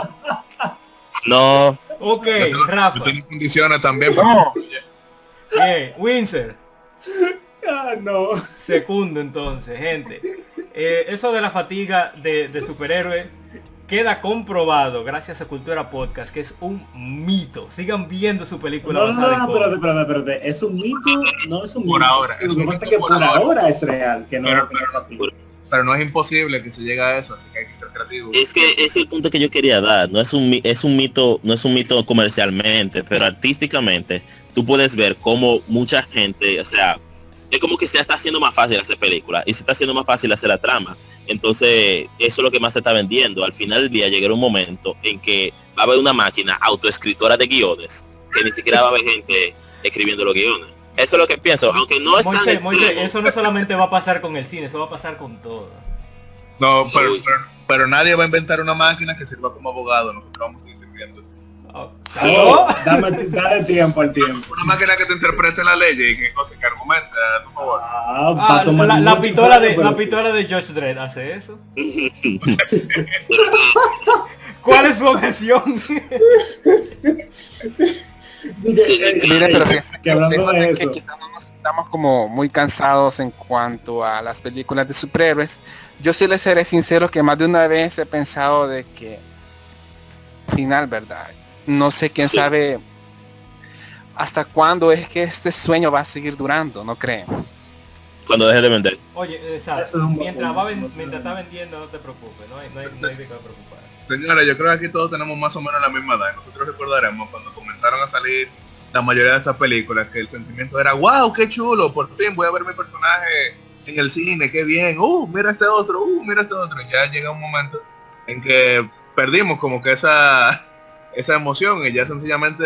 No. Ok, Yo Rafa. tengo condiciones también. No. Bien, Windsor. Ah, no. Segundo entonces, gente. Eso de la fatiga de superhéroe queda comprobado gracias a Cultura Podcast, que es un mito. Sigan viendo su película No, basada en cómics. espérate. Es un mito, no es un mito. Por ahora, es Lo que un pasa es mito que por por ahora. ahora es real, que no Pero no es imposible que se llegue a eso, así que hay que ser creativo. Es que es el punto que yo quería dar. No es un mito, no es un mito comercialmente, pero artísticamente tú puedes ver cómo mucha gente, o sea, es como que se está haciendo más fácil hacer películas y se está haciendo más fácil hacer la trama. Entonces, eso es lo que más se está vendiendo. Al final del día llegará un momento en que va a haber una máquina autoescritora de guiones, que ni siquiera va a haber gente escribiendo los guiones. Eso es lo que pienso, aunque no es tan Moisés, extremo. eso no solamente va a pasar con el cine, eso va a pasar con todo. No, pero nadie va a inventar una máquina que sirva como abogado, nosotros vamos a ir sirviendo. Oh, Sí. ¿aló? Dale tiempo al tiempo. Una máquina que te interprete la ley y que cosa que argumenta, a tu favor. Ah, la pistola de Judge Dredd hace eso. ¿Cuál es su objeción? Miren, pero que hablando lejos de de que eso. quizás no nos estamos como muy cansados en cuanto a las películas de superhéroes, yo sí les seré sincero que más de una vez he pensado de que final, ¿verdad? No sé, quién Sí. sabe hasta cuándo es que este sueño va a seguir durando, ¿no creen? Cuando deje de vender. Oye, Eso exacto. es un buen Mientras, punto. mientras está vendiendo, no te preocupes, no hay de qué preocupar. Señora, yo creo que aquí todos tenemos más o menos la misma edad. Nosotros recordaremos cuando comenzaron a salir la mayoría de estas películas que el sentimiento era wow, qué chulo, por fin voy a ver mi personaje en el cine, qué bien, mira este otro, mira este otro. Y ya llega un momento en que perdimos como que esa emoción y ya sencillamente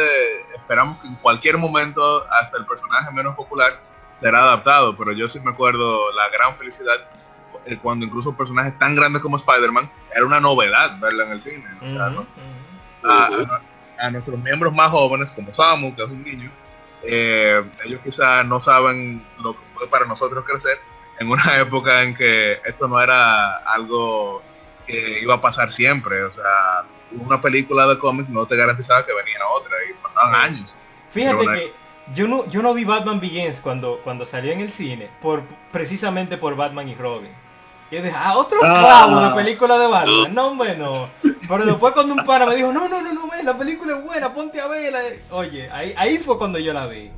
esperamos que en cualquier momento hasta el personaje menos popular será adaptado. Pero yo sí me acuerdo la gran felicidad cuando incluso personajes tan grandes como Spider-Man era una novedad verla en el cine. O sea, ¿no? A nuestros miembros más jóvenes como Samu, que es un niño, ellos quizás no saben lo que fue para nosotros crecer en una época en que esto no era algo que iba a pasar siempre. O sea, una película de cómics no te garantizaba que venía otra y pasaban años. Fíjate que yo no vi Batman Begins cuando salió en el cine, precisamente por Batman y Robin. Y yo dije, otro clavo de película de Batman. No, hombre, no. Pero después cuando un pana me dijo, no, ven, la película es buena, ponte a verla. Oye, ahí fue cuando yo la vi.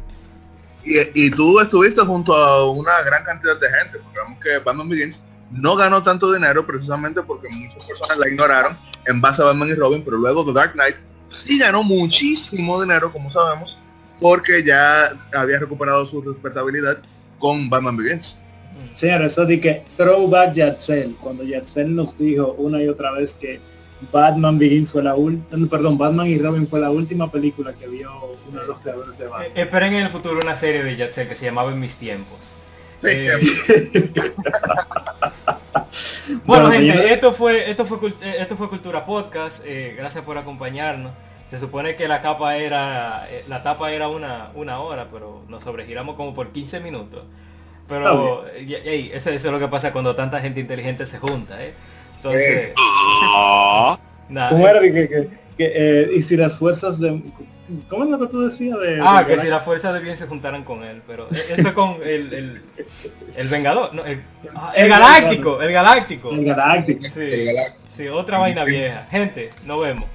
Y tú estuviste junto a una gran cantidad de gente, porque vemos que Batman Begins no ganó tanto dinero precisamente porque muchas personas la ignoraron en base a Batman y Robin, pero luego The Dark Knight sí ganó muchísimo dinero, como sabemos, porque ya había recuperado su respetabilidad con Batman Begins. Señor, eso de que throwback Yatzel, cuando Yatzel nos dijo una y otra vez que Batman Begins fue Batman y Robin fue la última película que vio uno de los creadores de Batman. Esperen en el futuro una serie de Yatzel que se llamaba En Mis Tiempos. Bueno, gente, esto fue Cultura Podcast. Gracias por acompañarnos. Se supone que la tapa era una hora, pero nos sobregiramos como por 15 minutos. Pero eso es lo que pasa cuando tanta gente inteligente se junta, Entonces, nada. ¿Cómo era y si las fuerzas de... ¿Cómo es lo que tú decías de... Que si las fuerzas de bien se juntaran con él, pero eso es con el Vengador, no, el Galáctico. El Galáctico. Sí, otra vaina vieja. Gente, nos vemos.